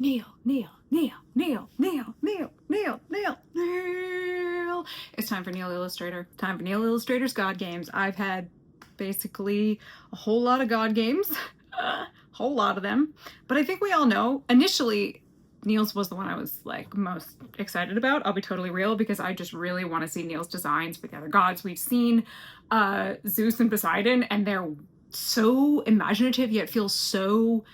Neil, Neil, Neil, Neil, Neil, Neil, Neil, Neil, Neil. It's time for Neil Illustrator. Time for Neil Illustrator's God Games. I've had basically a whole lot of God games, a whole lot of them, but I think we all know, initially, Neil's was the one I was like most excited about. I'll be totally real because I just really want to see Neil's designs for the other gods. We've seen Zeus and Poseidon, and they're so imaginative yet feel so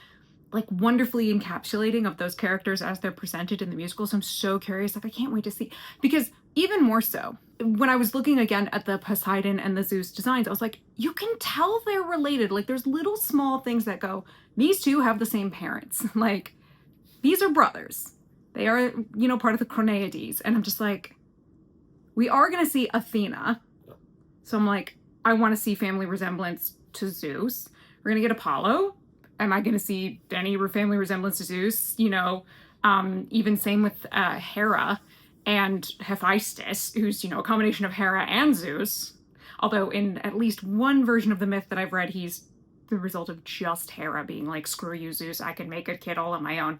like wonderfully encapsulating of those characters as they're presented in the musical. So I'm so curious. Like, I can't wait to see, because even more so, when I was looking again at the Poseidon and the Zeus designs, I was like, you can tell they're related. Like, there's little small things that go, these two have the same parents. Like, these are brothers. They are, you know, part of the Chronaides. And I'm just like, we are going to see Athena. So I'm like, I want to see family resemblance to Zeus. We're going to get Apollo. Am I going to see any family resemblance to Zeus? You know, even same with Hera and Hephaestus, who's, you know, a combination of Hera and Zeus. Although in at least one version of the myth that I've read, he's the result of just Hera being like, screw you, Zeus, I can make a kid all on my own.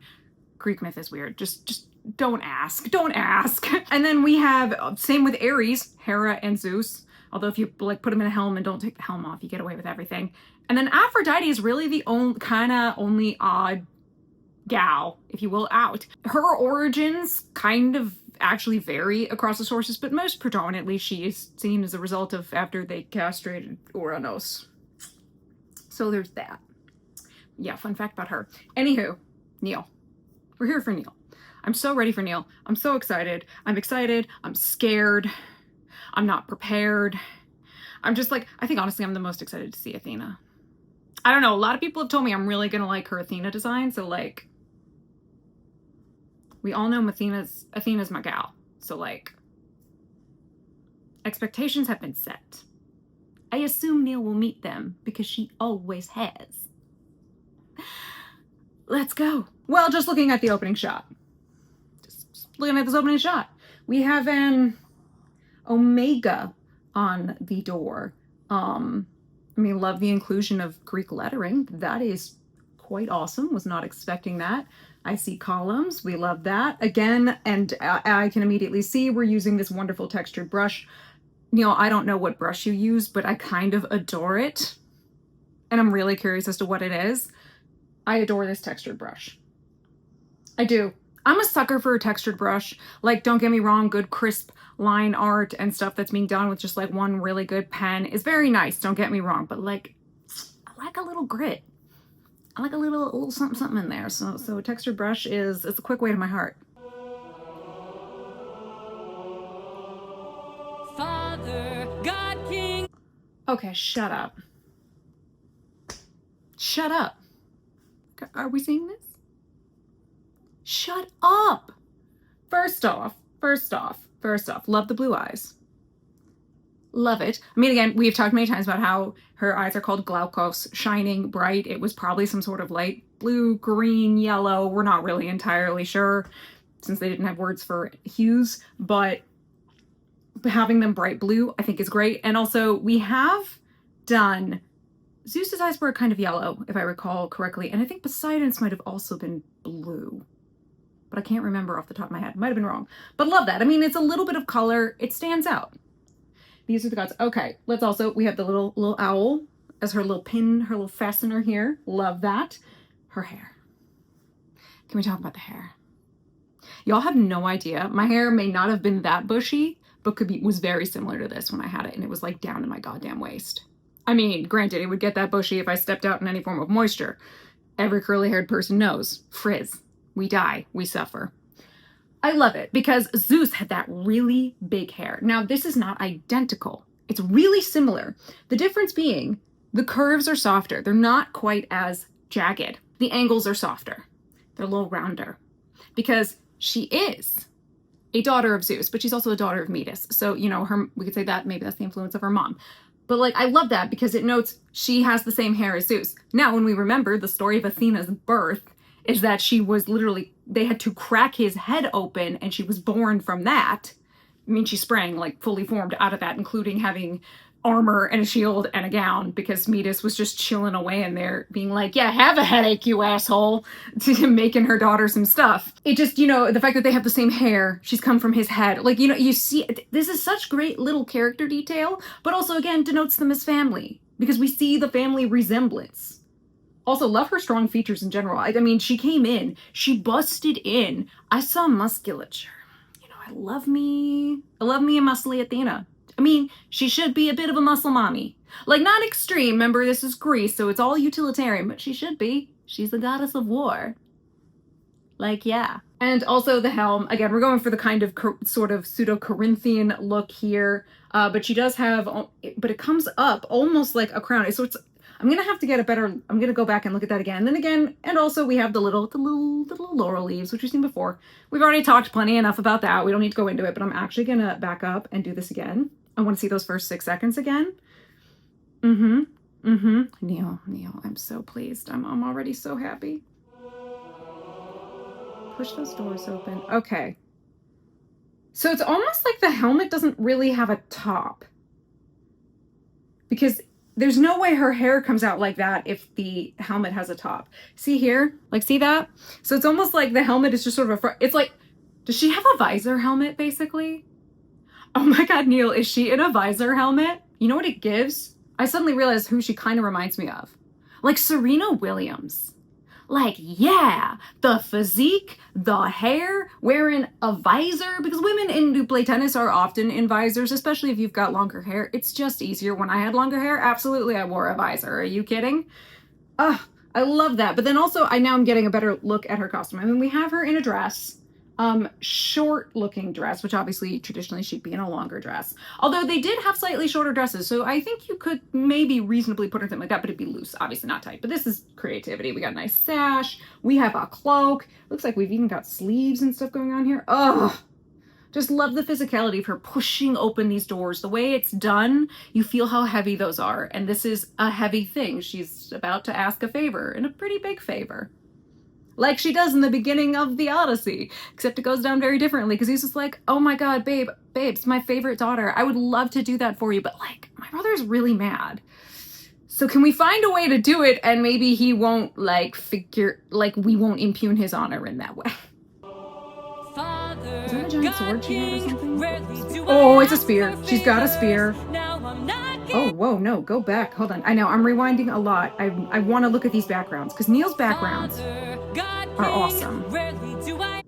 Greek myth is weird. Just don't ask. Don't ask. And then we have, same with Ares, Hera and Zeus. Although if you like put him in a helm and don't take the helm off, you get away with everything. And then Aphrodite is really the only odd gal, if you will, out. Her origins kind of actually vary across the sources, but most predominantly she is seen as a result of after they castrated Uranus. So there's that. Yeah, fun fact about her. Anywho, Neil. We're here for Neil. I'm so ready for Neil. I'm so excited. I'm excited. I'm scared. I'm not prepared. I'm just like, I think honestly I'm the most excited to see Athena. I don't know, a lot of people have told me I'm really gonna like her Athena design, so like, we all know Athena's my gal. So like, expectations have been set. I assume Neil will meet them because she always has. Let's go. Well, just looking at the opening shot. Just looking at this opening shot. We have an omega on the door. I mean, love the inclusion of Greek lettering. That is quite awesome. Was not expecting that. I see columns. We love that. Again, and I can immediately see we're using this wonderful textured brush. You know, I don't know what brush you use, but I kind of adore it. And I'm really curious as to what it is. I adore this textured brush. I do. I'm a sucker for a textured brush. Like, don't get me wrong, good crisp line art and stuff that's being done with just like one really good pen is very nice, don't get me wrong, but like, I like a little grit. I like a little something in there. So a textured brush is a quick way to my heart. Father, God King. Okay, shut up. Shut up. Are we seeing this? Shut up. First off, love the blue eyes. Love it. I mean, again, we've talked many times about how her eyes are called glaukos, shining bright. It was probably some sort of light blue, green, yellow. We're not really entirely sure since they didn't have words for hues, but having them bright blue, I think is great. And also we have done, Zeus's eyes were kind of yellow, if I recall correctly. And I think Poseidon's might have also been blue. But I can't remember off the top of my head. Might have been wrong. But love that. I mean, it's a little bit of color. It stands out. These are the gods. Okay, let's also, we have the little owl as her little pin, her little fastener here. Love that. Her hair. Can we talk about the hair? Y'all have no idea. My hair may not have been that bushy, but was very similar to this when I had it. And it was like down to my goddamn waist. I mean, granted, it would get that bushy if I stepped out in any form of moisture. Every curly haired person knows. Frizz. We die, we suffer. I love it because Zeus had that really big hair. Now, this is not identical. It's really similar. The difference being the curves are softer. They're not quite as jagged. The angles are softer. They're a little rounder because she is a daughter of Zeus, but she's also a daughter of Metis. So, you know, we could say that maybe that's the influence of her mom. But like, I love that because it notes she has the same hair as Zeus. Now, when we remember the story of Athena's birth, is that she was literally, they had to crack his head open and she was born from that. I mean, she sprang like fully formed out of that, including having armor and a shield and a gown, because Metis was just chilling away in there being like, yeah, have a headache, you asshole, to making her daughter some stuff. It just, you know, the fact that they have the same hair, she's come from his head, like, you know, you see, this is such great little character detail, but also again denotes them as family, because we see the family resemblance. Also, love her strong features in general. I mean, she came in, she busted in. I saw musculature. You know, I love me a muscly Athena. I mean, she should be a bit of a muscle mommy. Like, not extreme, remember, this is Greece, so it's all utilitarian, but she should be. She's the goddess of war. Like, yeah. And also the helm, again, we're going for the kind of sort of pseudo-Corinthian look here, but she does have, but it comes up almost like a crown. So it's, I'm gonna have to get a better, I'm gonna go back and look at that again. And then again, and also we have the little laurel leaves, which we've seen before. We've already talked plenty enough about that. We don't need to go into it, but I'm actually gonna back up and do this again. I want to see those first 6 seconds again. Neil, I'm so pleased. I'm already so happy. Push those doors open. Okay. So it's almost like the helmet doesn't really have a top, because there's no way her hair comes out like that if the helmet has a top. See here? Like, see that? So it's almost like the helmet is just sort of a, it's like, does she have a visor helmet basically? Oh my God, Neil, is she in a visor helmet? You know what it gives? I suddenly realized who she kind of reminds me of. Like Serena Williams. Like, yeah, the physique, the hair, wearing a visor, because women who play tennis are often in visors, especially if you've got longer hair. It's just easier. When I had longer hair, absolutely I wore a visor. Are you kidding? Ugh, I love that. But then also, now I'm getting a better look at her costume. I mean, we have her in a dress. Short looking dress, which obviously traditionally she'd be in a longer dress. Although they did have slightly shorter dresses, so I think you could maybe reasonably put her something like that, but it'd be loose, obviously not tight. But this is creativity. We got a nice sash. We have a cloak. Looks like we've even got sleeves and stuff going on here. Oh, just love the physicality of her pushing open these doors. The way it's done, you feel how heavy those are. And this is a heavy thing. She's about to ask a favor, and a pretty big favor. Like she does in the beginning of the Odyssey, except it goes down very differently, because he's just like, oh my God, babes, my favorite daughter. I would love to do that for you, but like, my brother's really mad. So can we find a way to do it, and maybe he won't like we won't impugn his honor in that way. Is that a giant sword she had or something? Oh, it's a spear. She's got a spear. Oh, whoa, no, go back. Hold on. I know, I'm rewinding a lot. I want to look at these backgrounds, because Neil's backgrounds are awesome.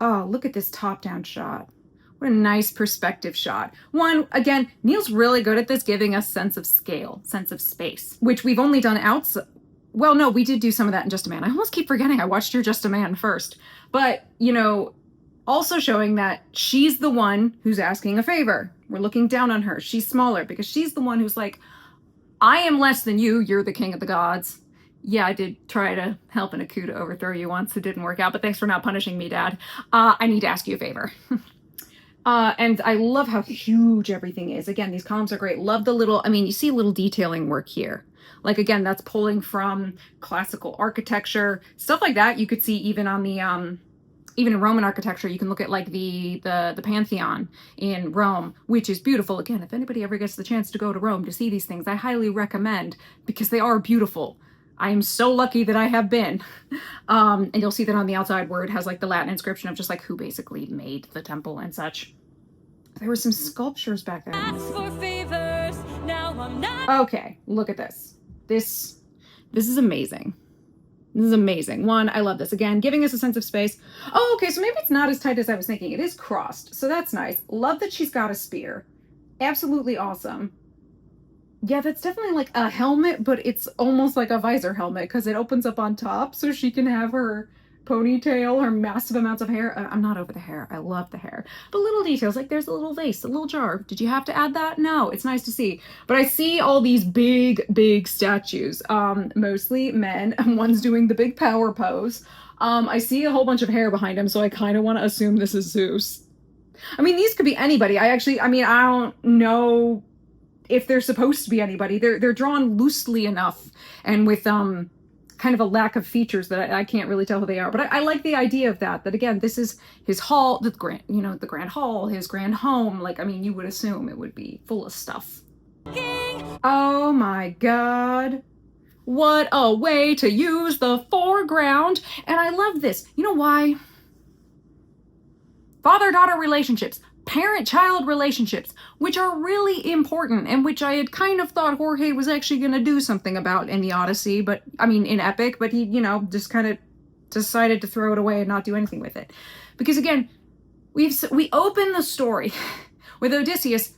Oh, look at this top-down shot. What a nice perspective shot. One, again, Neil's really good at this, giving us sense of scale, sense of space, which we've only done outside. Well, no, we did do some of that in Just a Man. I almost keep forgetting I watched your Just a Man first. But, you know, also showing that she's the one who's asking a favor. We're looking down on her. She's smaller because she's the one who's like, I am less than you. You're the king of the gods. Yeah, I did try to help in a coup to overthrow you once. It didn't work out, but thanks for not punishing me, Dad. I need to ask you a favor. And I love how huge everything is. Again, these columns are great. Love the little, I mean, you see little detailing work here. Like, again, that's pulling from classical architecture. Stuff like that you could see even on the, even in Roman architecture. You can look at like the Pantheon in Rome, which is beautiful. Again, if anybody ever gets the chance to go to Rome to see these things, I highly recommend, because they are beautiful. I am so lucky that I have been. And you'll see that on the outside where it has like the Latin inscription of just like who basically made the temple and such. There were some sculptures back there. Okay, look at this. This is amazing. This is amazing. One, I love this. Again, giving us a sense of space. Oh, okay, so maybe it's not as tight as I was thinking. It is crossed, so that's nice. Love that she's got a spear. Absolutely awesome. Yeah, that's definitely like a helmet, but it's almost like a visor helmet, because it opens up on top so she can have her ponytail, her massive amounts of hair. I'm not over the hair. I love the hair. But little details, like there's a little vase, a little jar. Did you have to add that? No, it's nice to see. But I see all these big statues, mostly men, and one's doing the big power pose. I see a whole bunch of hair behind him, so I kind of want to assume this is Zeus. I mean, these could be anybody. I don't know if they're supposed to be anybody. They're drawn loosely enough and with kind of a lack of features that I can't really tell who they are. But I like the idea of that again, this is his hall, the grand hall, his grand home. Like, I mean, you would assume it would be full of stuff. Oh my god. What a way to use the foreground. And I love this. You know why? Father-daughter relationships, parent-child relationships, which are really important and which I had kind of thought Jorge was actually going to do something about in the Odyssey, but I mean in Epic, but he, you know, just kind of decided to throw it away and not do anything with it. Because again, we open the story with Odysseus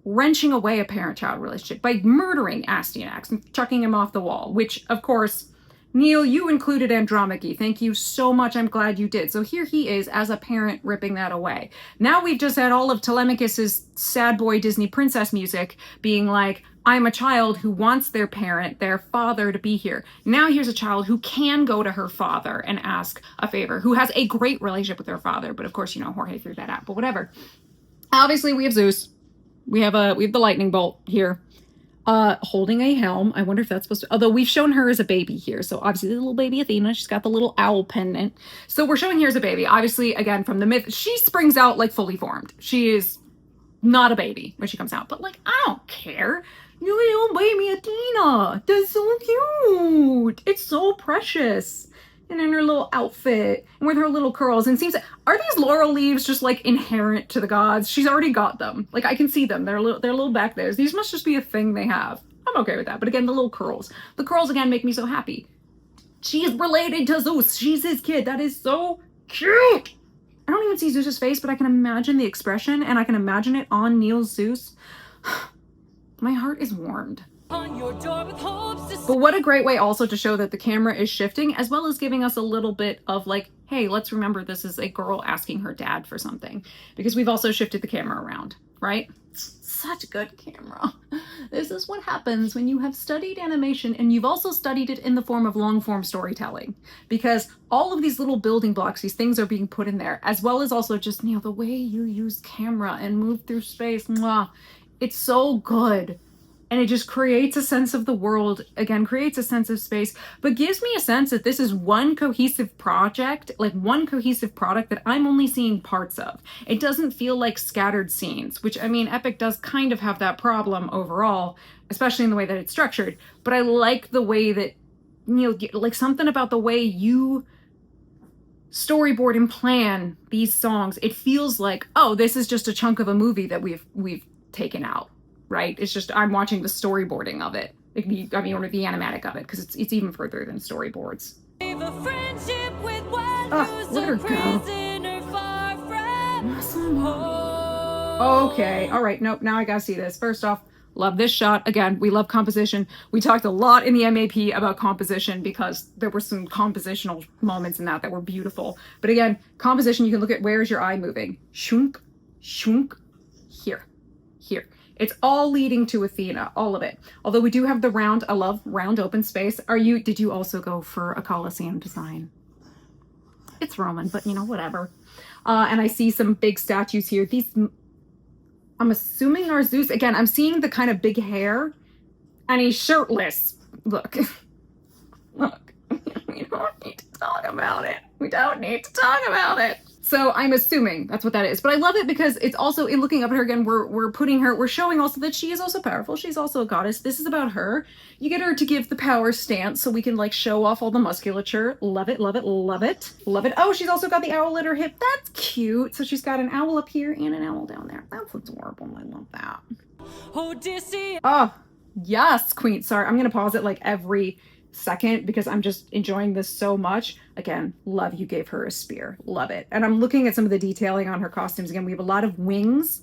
wrenching away a parent-child relationship by murdering Astyanax and chucking him off the wall, which, of course, Neil, you included Andromache. Thank you so much. I'm glad you did. So here he is as a parent ripping that away. Now we've just had all of Telemachus's sad boy Disney princess music being like, I'm a child who wants their parent, their father, to be here. Now here's a child who can go to her father and ask a favor, who has a great relationship with her father. But of course, you know, Jorge threw that out, but whatever. Obviously, we have Zeus. We have the lightning bolt here, holding a helm. I wonder if that's supposed to, although we've shown her as a baby here. So obviously the little baby Athena, she's got the little owl pendant. So we're showing her as a baby. Obviously, again, from the myth, she springs out like fully formed. She is not a baby when she comes out, but like, I don't care. You little baby Athena, that's so cute. It's so precious. And in her little outfit and with her little curls, and seems, are these laurel leaves just like inherent to the gods? She's already got them. Like I can see them. They're a little back there. These must just be a thing they have. I'm okay with that. But again, the little curls. The curls again make me so happy. She is related to Zeus. She's his kid. That is so cute. I don't even see Zeus's face, but I can imagine the expression and I can imagine it on Neil's Zeus. My heart is warmed. On your door with hopes. But what a great way also to show that the camera is shifting, as well as giving us a little bit of like, hey, let's remember this is a girl asking her dad for something, because we've also shifted the camera around, right? Such good camera. This is what happens when you have studied animation and you've also studied it in the form of long form storytelling, because all of these little building blocks, these things are being put in there, as well as also just, you know, the way you use camera and move through space. Mwah, it's so good. And it just creates a sense of the world, again, creates a sense of space, but gives me a sense that this is one cohesive project, like one cohesive product that I'm only seeing parts of. It doesn't feel like scattered scenes, which, I mean, Epic does kind of have that problem overall, especially in the way that it's structured. But I like the way that, you know, like something about the way you storyboard and plan these songs. It feels like, oh, this is just a chunk of a movie that we've taken out. Right? It's just, I'm watching the storyboarding of it. I mean, or the animatic of it, because it's even further than storyboards. Oh, let her go. Okay, all right, nope, now I gotta see this. First off, love this shot. Again, we love composition. We talked a lot in the MAP about composition because there were some compositional moments in that were beautiful. But again, composition, you can look at where is your eye moving. Shunk, shunk, here, here. It's all leading to Athena, all of it. Although we do have the round, I love round open space. Did you also go for a Colosseum design? It's Roman, but you know, whatever. And I see some big statues here. These, I'm assuming are Zeus. Again, I'm seeing the kind of big hair and he's shirtless. Look, look, we don't need to talk about it. We don't need to talk about it. So I'm assuming that's what that is. But I love it because it's also, in looking up at her again, we're showing also that she is also powerful. She's also a goddess. This is about her. You get her to give the power stance so we can like show off all the musculature. Love it, love it, love it, love it. Oh, she's also got the owl at her hip. That's cute. So she's got an owl up here and an owl down there. That's adorable. I love that. Odysseus. Oh, yes, queen. Sorry, I'm going to pause it like every second because I'm just enjoying this so much. Again, love you gave her a spear. Love it. And I'm looking at some of the detailing on her costumes. Again, we have a lot of wings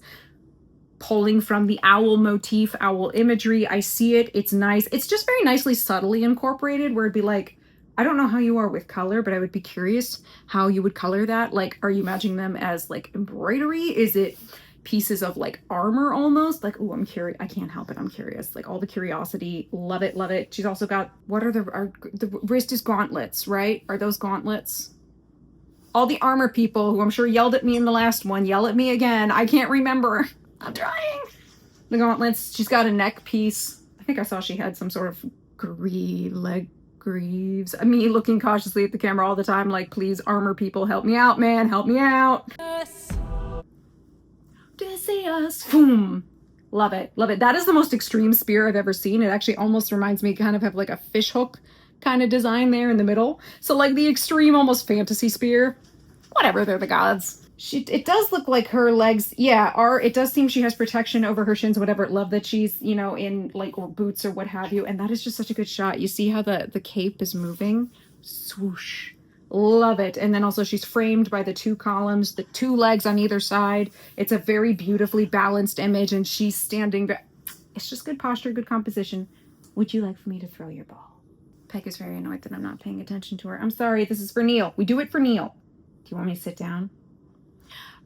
pulling from the owl motif, owl imagery. I see it. It's nice. It's just very nicely subtly incorporated where it'd be like, I don't know how you are with color, but I would be curious how you would color that. Like, are you imagining them as like embroidery? Is it pieces of like armor almost? Like, oh, I'm curious. I can't help it. I'm curious. Like all the curiosity. Love it. Love it. She's also got, what are the wrist is gauntlets, right? Are those gauntlets? All the armor people who I'm sure yelled at me in the last one, yell at me again. I can't remember. I'm trying. The gauntlets. She's got a neck piece. I think I saw she had some sort of leg greaves. Me looking cautiously at the camera all the time like, please, armor people, help me out, man. Help me out. Yes. Odysseus. Boom. Love it. Love it. That is the most extreme spear I've ever seen. It actually almost reminds me kind of have like a fish hook kind of design there in the middle. So like the extreme almost fantasy spear. Whatever, they're the gods. It does look like her legs, yeah, it does seem she has protection over her shins, whatever. Love that she's, you know, in like or boots or what have you. And that is just such a good shot. You see how the cape is moving? Swoosh. Love it. And then also she's framed by the 2 columns, the 2 legs on either side. It's a very beautifully balanced image, and she's standing. It's just good posture, good composition. Would you like for me to throw your ball? Peg is very annoyed that I'm not paying attention to her. I'm sorry, this is for Neil. We do it for Neil. Do you want me to sit down?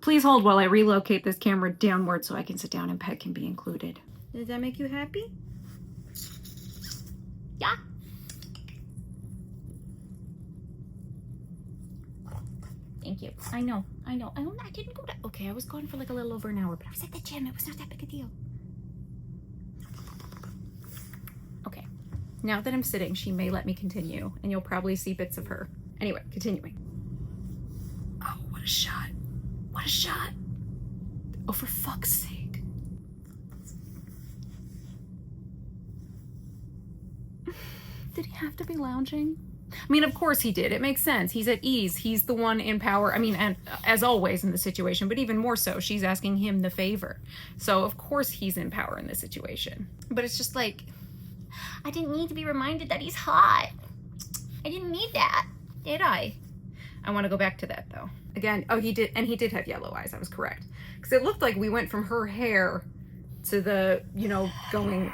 Please hold while I relocate this camera downward so I can sit down and Peg can be included. Does that make you happy? Yeah. Thank you. I know. I didn't go to... Okay, I was gone for like a little over an hour, but I was at the gym. It was not that big a deal. Okay. Now that I'm sitting, she may let me continue, and you'll probably see bits of her. Anyway, continuing. Oh, what a shot. What a shot. Oh, for fuck's sake. Did he have to be lounging? I mean, of course he did. It makes sense. He's at ease. He's the one in power. I mean, and as always in the situation, but even more so, she's asking him the favor. So, of course he's in power in this situation. But it's just like, I didn't need to be reminded that he's hot. I didn't need that, did I? I want to go back to that, though. Again, oh, he did, and he did have yellow eyes. I was correct. Because it looked like we went from her hair to the, you know, going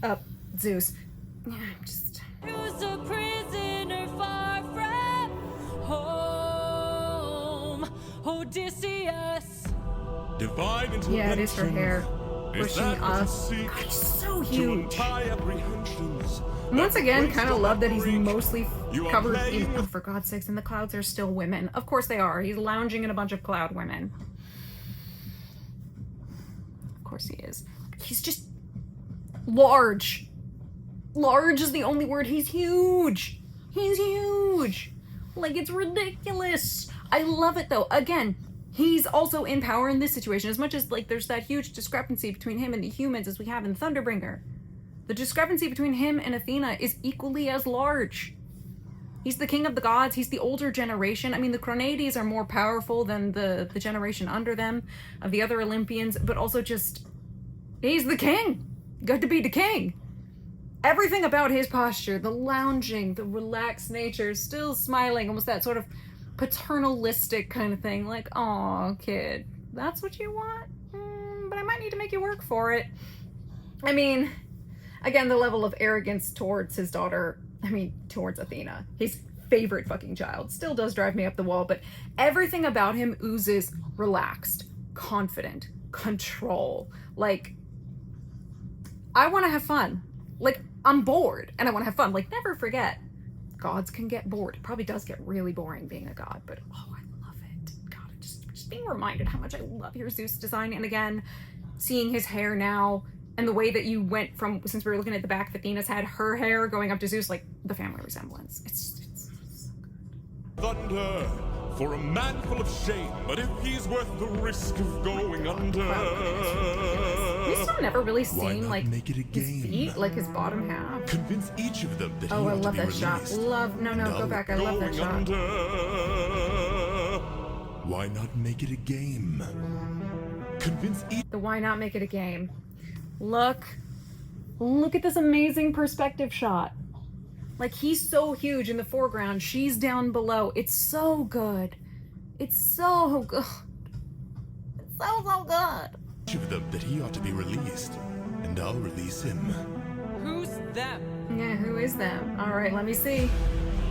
up Zeus. Yeah, just... Who's a prisoner far from home? Odysseus. Divine intervention. Yeah, it is her hair. Pushing us. God, he's so huge. Once again, kind of love that he's mostly covered in, oh, for God's sakes, and the clouds are still women. Of course they are. He's lounging in a bunch of cloud women. Of course he is. He's just large. Large is the only word. He's huge. He's huge. Like, it's ridiculous. I love it, though. Again, he's also in power in this situation. As much as, like, there's that huge discrepancy between him and the humans as we have in Thunderbringer. The discrepancy between him and Athena is equally as large. He's the king of the gods. He's the older generation. I mean, the Cronades are more powerful than the generation under them of the other Olympians, but also just, he's the king. Good to be the king. Everything about his posture, the lounging, the relaxed nature, still smiling, almost that sort of paternalistic kind of thing. Like, aw, kid, that's what you want? But I might need to make you work for it. I mean, again, the level of arrogance towards his daughter, I mean, towards Athena, his favorite fucking child, still does drive me up the wall, but everything about him oozes relaxed, confident, control. Like, I want to have fun. Like, I'm bored and I want to have fun. Like, never forget, gods can get bored. It probably does get really boring being a god, but oh, I love it. God, just being reminded how much I love your Zeus design. And again, seeing his hair now and the way that you went from, since we were looking at the back of Athena's head, her hair going up to Zeus, like the family resemblance. It's so good. Thunder for a man full of shame, but if he's worth the risk of going under. We still never really seen like his feet, like his bottom half. Convince each of them that he Oh, I ought to love be that shot. released. No, go back. I love that shot. Under. Why not make it a game? Convince each. The why not make it a game? Look at this amazing perspective shot. Like, he's so huge in the foreground, she's down below. It's so good. It's so good. It's so good. Each of them that he ought to be released, and I'll release him. Who's them? Yeah, who is them? All right, let me see.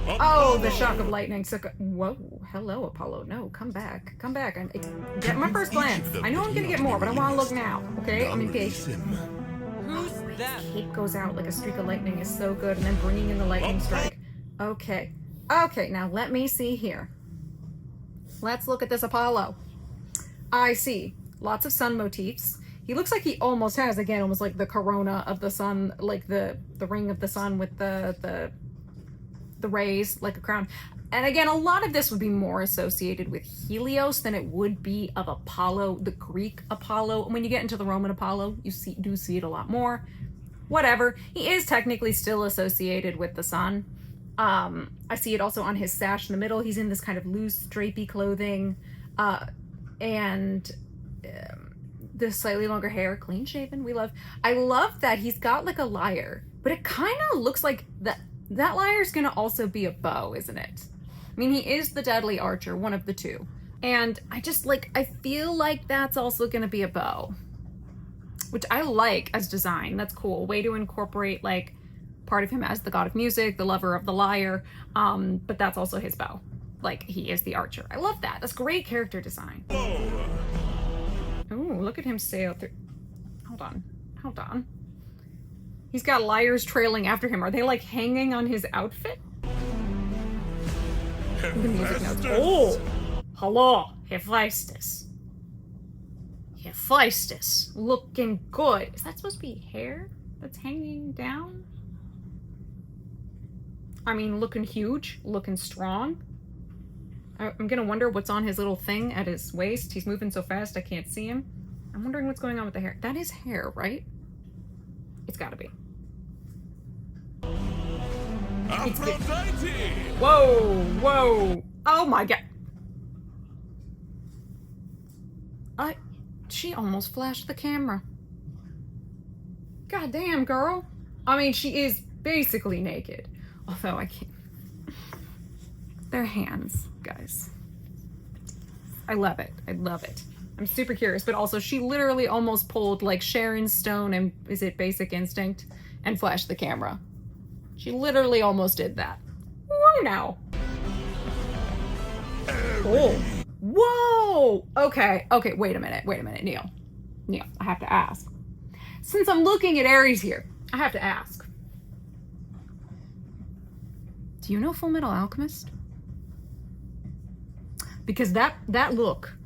Apollo! Oh, the shock of lightning. Whoa, hello, Apollo. No, come back. Come back. Get my first glance. I know I'm gonna get more, but I want to look now. Okay, I'm impatient. Who's them? Cape goes out like a streak of lightning is so good, and then bringing in the lightning strike. Okay, now let me see here. Let's look at this Apollo. I see lots of sun motifs. He looks like he almost has, again, almost like the corona of the sun, like the ring of the sun with the the rays like a crown. And again, a lot of this would be more associated with Helios than it would be of Apollo, the Greek Apollo. When you get into the Roman Apollo, you do see it a lot more. Whatever. He is technically still associated with the sun. I see it also on his sash in the middle. He's in this kind of loose, drapey clothing. And the slightly longer hair, clean shaven, I love that he's got like a lyre, but it kind of looks like that lyre's gonna also be a bow, isn't it? I mean, he is the deadly archer, one of the two. And I feel like that's also gonna be a bow, which I like as design. That's cool. Way to incorporate like part of him as the god of music, the lover of the lyre, but that's also his bow. Like, he is the archer. I love that. That's great character design. Ooh, look at him sail through. Hold on. He's got lyres trailing after him. Are they like hanging on his outfit? The music notes. Oh! Hello, Hephaestus. Hephaestus. Looking good. Is that supposed to be hair that's hanging down? I mean, looking huge, looking strong. I'm gonna wonder what's on his little thing at his waist. He's moving so fast I can't see him. I'm wondering what's going on with the hair. That is hair, right? It's gotta be. Aphrodite! Whoa! Oh my god. She almost flashed the camera. God damn, girl. I mean, she is basically naked. Although I can't. Their hands, guys. I love it. I'm super curious, but also she literally almost pulled like Sharon Stone and is it Basic Instinct and flashed the camera. She literally almost did that. Whoa now. Oh. Whoa. Okay, wait a minute, Neil, I have to ask. Since I'm looking at Ares here, I have to ask. Do you know Full Metal Alchemist? Because that look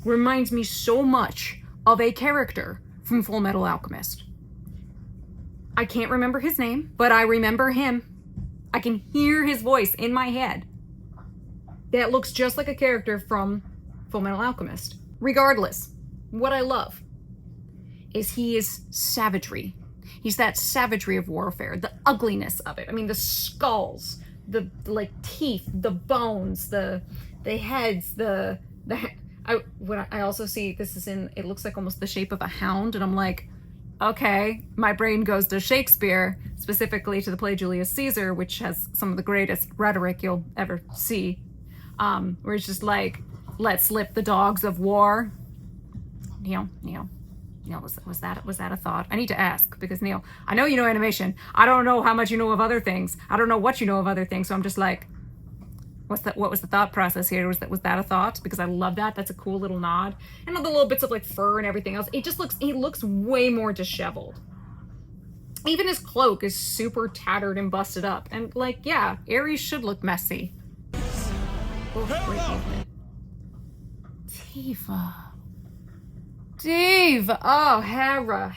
reminds me so much of a character from Full Metal Alchemist. I can't remember his name, but I remember him. I can hear his voice in my head. That looks just like a character from Full Metal Alchemist. Regardless, what I love is he is savagery. He's that savagery of warfare, the ugliness of it. I mean, the skulls, the like teeth, the bones, the heads, I also see this is it looks like almost the shape of a hound, and I'm like, okay, my brain goes to Shakespeare, specifically to the play Julius Caesar, which has some of the greatest rhetoric you'll ever see, where it's just like, let slip the dogs of war. Neil, was that a thought? I need to ask, because Neil, I know you know animation. I don't know how much you know of other things. I don't know what you know of other things, so I'm just like, what was the thought process here? Was that a thought? Because I love that. That's a cool little nod. And all the little bits of like fur and everything else. He looks way more disheveled. Even his cloak is super tattered and busted up. And like, yeah, Ares should look messy. Diva. Oh, Hera.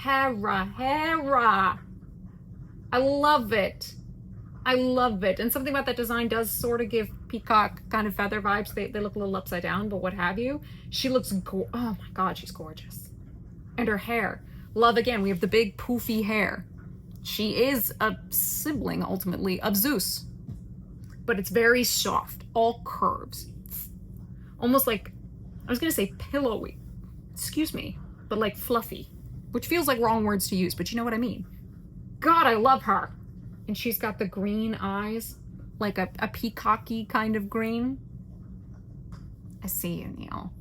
I love it. And something about that design does sort of give peacock kind of feather vibes. They look a little upside down, but what have you. She looks, oh my God, she's gorgeous. And her hair. Love again, we have the big poofy hair. She is a sibling, ultimately, of Zeus. But it's very soft, all curves. Almost like, I was gonna say pillowy. Excuse me, but like fluffy. Which feels like wrong words to use, but you know what I mean. God, I love her. And she's got the green eyes, like a peacocky kind of green. I see you, Neil.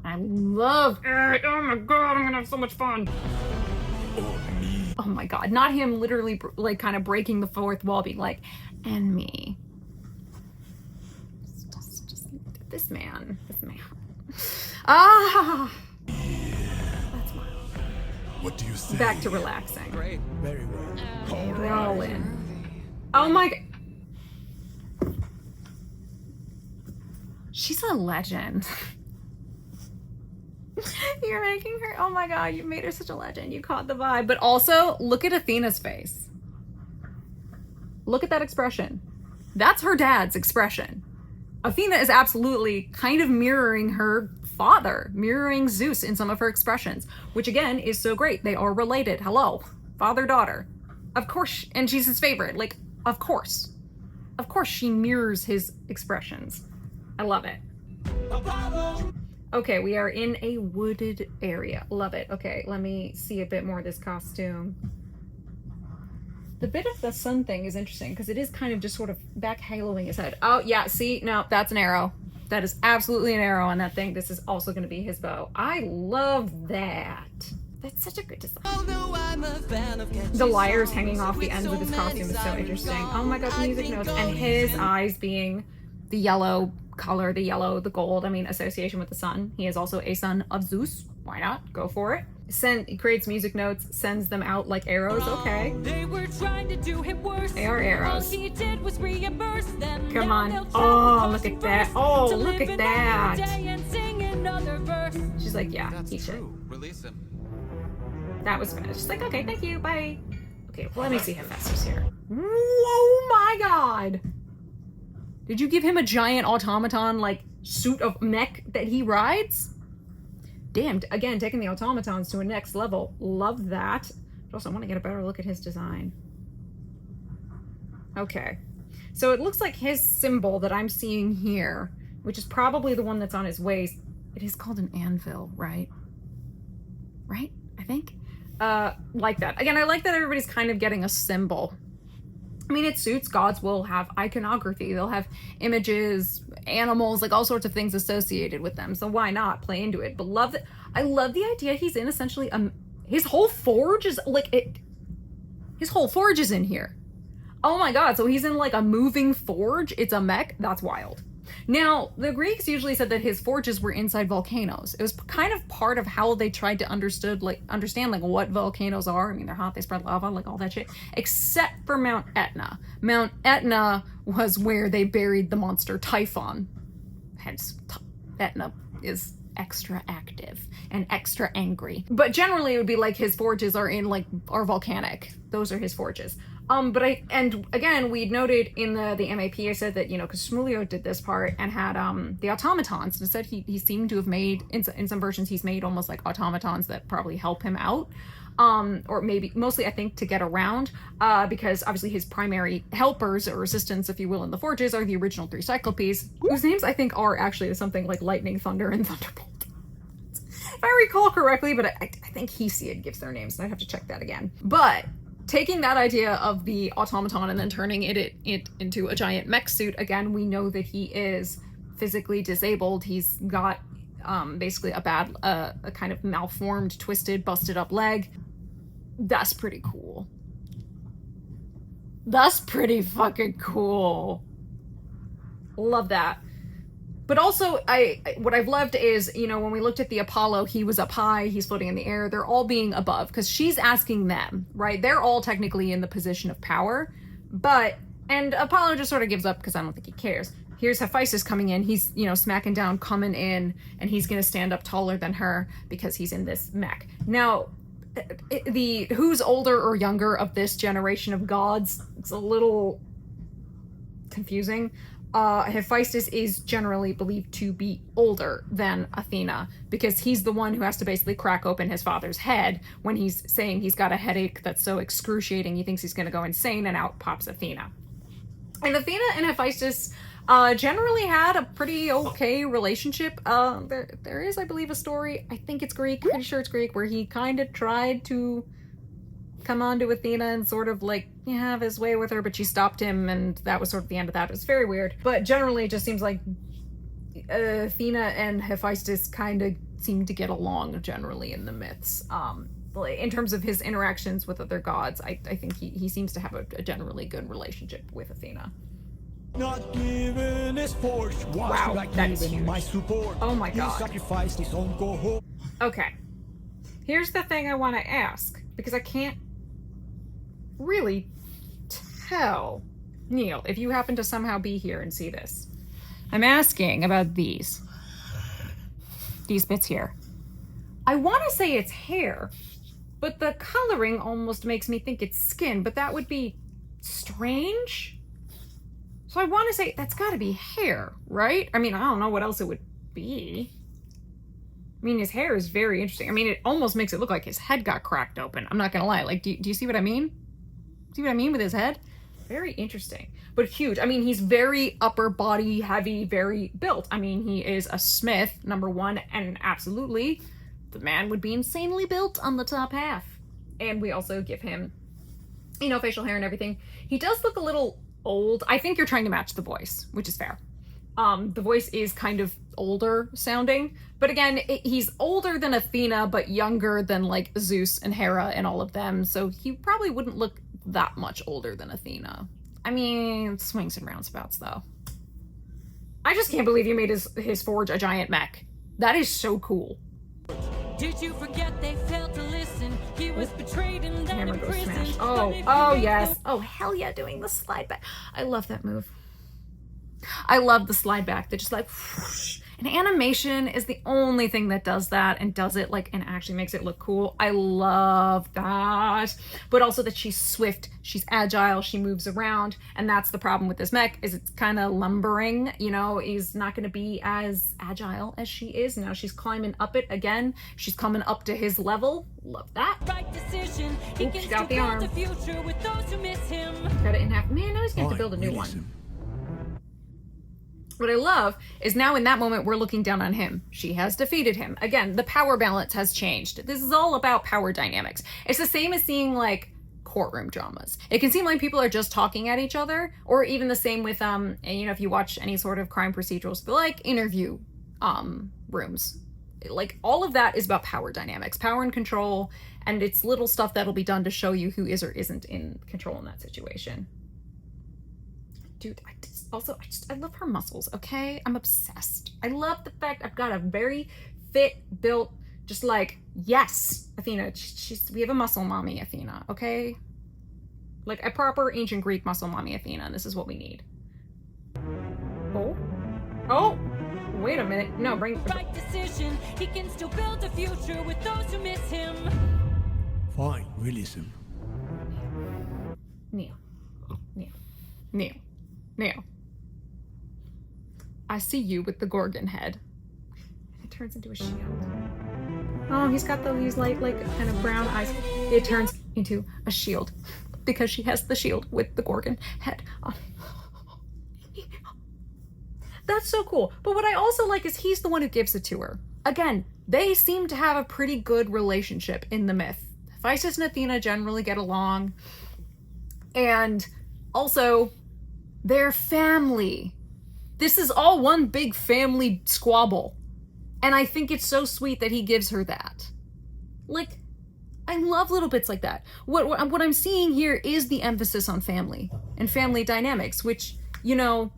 I love it. Oh my God, I'm gonna have so much fun. Oh my God, not him literally like kind of breaking the fourth wall, being like, and me. Just this man. Ah! That's wild. What do you say? Back to relaxing. Great. Very well. We're all in. Oh my God. She's a legend. You're making her, oh my God, you made her such a legend. You caught the vibe. But also, look at Athena's face. Look at that expression. That's her dad's expression. Athena is absolutely kind of mirroring her father, mirroring Zeus in some of her expressions, which again is so great. They are related. Hello, father-daughter. Of course, and she's his favorite. Like, of course. Of course she mirrors his expressions. I love it. Okay, we are in a wooded area. Love it. Okay, let me see a bit more of this costume. The bit of the sun thing is interesting because it is kind of just sort of back haloing his head. Oh, yeah, see? No, that's an arrow. That is absolutely an arrow on that thing. This is also going to be his bow. I love that. That's such a good design. The lyres hanging off the ends of his costume is so interesting. Oh my god, the music notes. And his eyes being the yellow color, the yellow, the gold. I mean, association with the sun. He is also a son of Zeus. Why not? Go for it. He creates music notes, sends them out like arrows. Okay. They were trying to do him worse. They are arrows. All he did was reimburse them. Come Now on. they'll Oh, try look to at that. verse, Oh, to look live at another that. day and sing another verse. She's like, yeah, That's eat it. true. Release him. That was finished. She's like, okay, thank you, bye. Okay, well, let me see Hephaestus here. Whoa, my god! Did you give him a giant automaton, like, suit of mech that he rides? Damn, again, taking the automatons to a next level. Love that. But also, I want to get a better look at his design. Okay. So it looks like his symbol that I'm seeing here, which is probably the one that's on his waist, it is called an anvil, right? Right? I think? Like that. Again, I like that everybody's kind of getting a symbol. I mean, it suits. Gods will have iconography. They'll have images, animals, like all sorts of things associated with them. So why not play into it? But I love the idea he's in essentially his whole forge is like it. His whole forge is in here. Oh my god! So he's in like a moving forge. It's a mech. That's wild. Now, the Greeks usually said that his forges were inside volcanoes. It was kind of part of how they tried to understand like what volcanoes are. I mean, they're hot, they spread lava, like all that shit. Except for Mount Etna. Mount Etna was where they buried the monster Typhon. Hence, Etna is extra active and extra angry. But generally it would be like his forges are volcanic. Those are his forges. And again, we'd noted in the MAP, I said that, because Shmulio did this part and had the automatons, and said he seemed to have made, in some versions, he's made almost like automatons that probably help him out. Or maybe, mostly I think to get around, because obviously his primary helpers or assistants, if you will, in the forges are the original 3 Cyclopes, whose names I think are actually something like Lightning, Thunder, and Thunderbolt. If I recall correctly, but I think Hesiod gives their names, and I'd have to check that again. But taking that idea of the automaton and then turning it into a giant mech suit, again, we know that he is physically disabled. He's got basically a kind of malformed, twisted, busted up leg. That's pretty cool. That's pretty fucking cool. Love that. But also, what I've loved is, when we looked at the Apollo, he was up high, he's floating in the air, they're all being above, because she's asking them, right? They're all technically in the position of power, and Apollo just sort of gives up because I don't think he cares. Here's Hephaestus coming in, he's, smacking down, coming in, and he's gonna stand up taller than her because he's in this mech. Now, who's older or younger of this generation of gods, it's a little confusing. Hephaestus is generally believed to be older than Athena because he's the one who has to basically crack open his father's head when he's saying he's got a headache that's so excruciating he thinks he's going to go insane, and out pops Athena. And Athena and Hephaestus generally had a pretty okay relationship. There is, I believe, a story, I think it's Greek, pretty sure it's Greek, where he kind of tried to come on to Athena and sort of have his way with her, but she stopped him, and that was sort of the end of that. It was very weird, but generally it just seems like Athena and Hephaestus kind of seem to get along generally in the myths. In terms of his interactions with other gods, I think he seems to have a generally good relationship with Athena. Not given his force. Why Wow, should I that is give him huge. my support? Oh my He god. sacrificed his own cohort. Okay. Here's the thing I want to ask, because I can't really tell. Neil, if you happen to somehow be here and see this, I'm asking about these bits here. I want to say it's hair, but the coloring almost makes me think it's skin, but that would be strange. So I want to say that's got to be hair, right? I mean, I don't know what else it would be. I mean, his hair is very interesting. I mean, it almost makes it look like his head got cracked open. I'm not going to lie. Like, do you see what I mean? See what I mean with his head? Very interesting, but huge. I mean, he's very upper body heavy, very built. I mean, he is a smith, number one, and absolutely the man would be insanely built on the top half. And we also give him, you know, facial hair and everything. He does look a little old. I think you're trying to match the voice, which is fair. The voice is kind of older sounding, but again, he's older than Athena, but younger than like Zeus and Hera and all of them. So he probably wouldn't look that much older than Athena. I mean, swings and roundabouts though. I just can't believe you made his forge a giant mech. That is so cool. Did you forget they failed to listen? He was betrayed and then Hammer goes imprisoned. smash. But if Oh you yes. make Oh hell yeah, doing the slide back. I love that move. I love the slide back. That just like whoosh. And animation is the only thing that does that and does it like and actually makes it look cool. I love that. But also that she's swift, she's agile, she moves around, and that's the problem with this mech is it's kind of lumbering. You know, he's not going to be as agile as she is. Now she's climbing up it again. She's coming up to his level. Love that. right decision, he Oops, can got still the build arm. the future with those who miss him. Cut it in half. Man, now he's going to have to build a new one. What I love is now in that moment, we're looking down on him. She has defeated him. Again, the power balance has changed. This is all about power dynamics. It's the same as seeing like courtroom dramas. It can seem like people are just talking at each other, or even the same with, and, you know, if you watch any sort of crime procedurals, like interview rooms. Like all of that is about power dynamics, power and control, and it's little stuff that'll be done to show you who is or isn't in control in that situation. Dude, I love her muscles, okay? I'm obsessed. I love the fact I've got a very fit, built, just like, yes, Athena, we have a muscle mommy Athena, okay? Like a proper ancient Greek muscle mommy Athena, and this is what we need. Oh, wait a minute. No, bring... Right decision, he can still build a future with those who miss him. Fine, realism. Kneel. I see you with the Gorgon head. It turns into a shield. Oh, he's got these light, like, kind of brown eyes. It turns into a shield because she has the shield with the Gorgon head on. That's so cool. But what I also like is he's the one who gives it to her. Again, they seem to have a pretty good relationship in the myth. Hephaestus and Athena generally get along. And also, they're family. This is all one big family squabble. And I think it's so sweet that he gives her that. Like, I love little bits like that. What I'm seeing here is the emphasis on family and family dynamics, which, you know,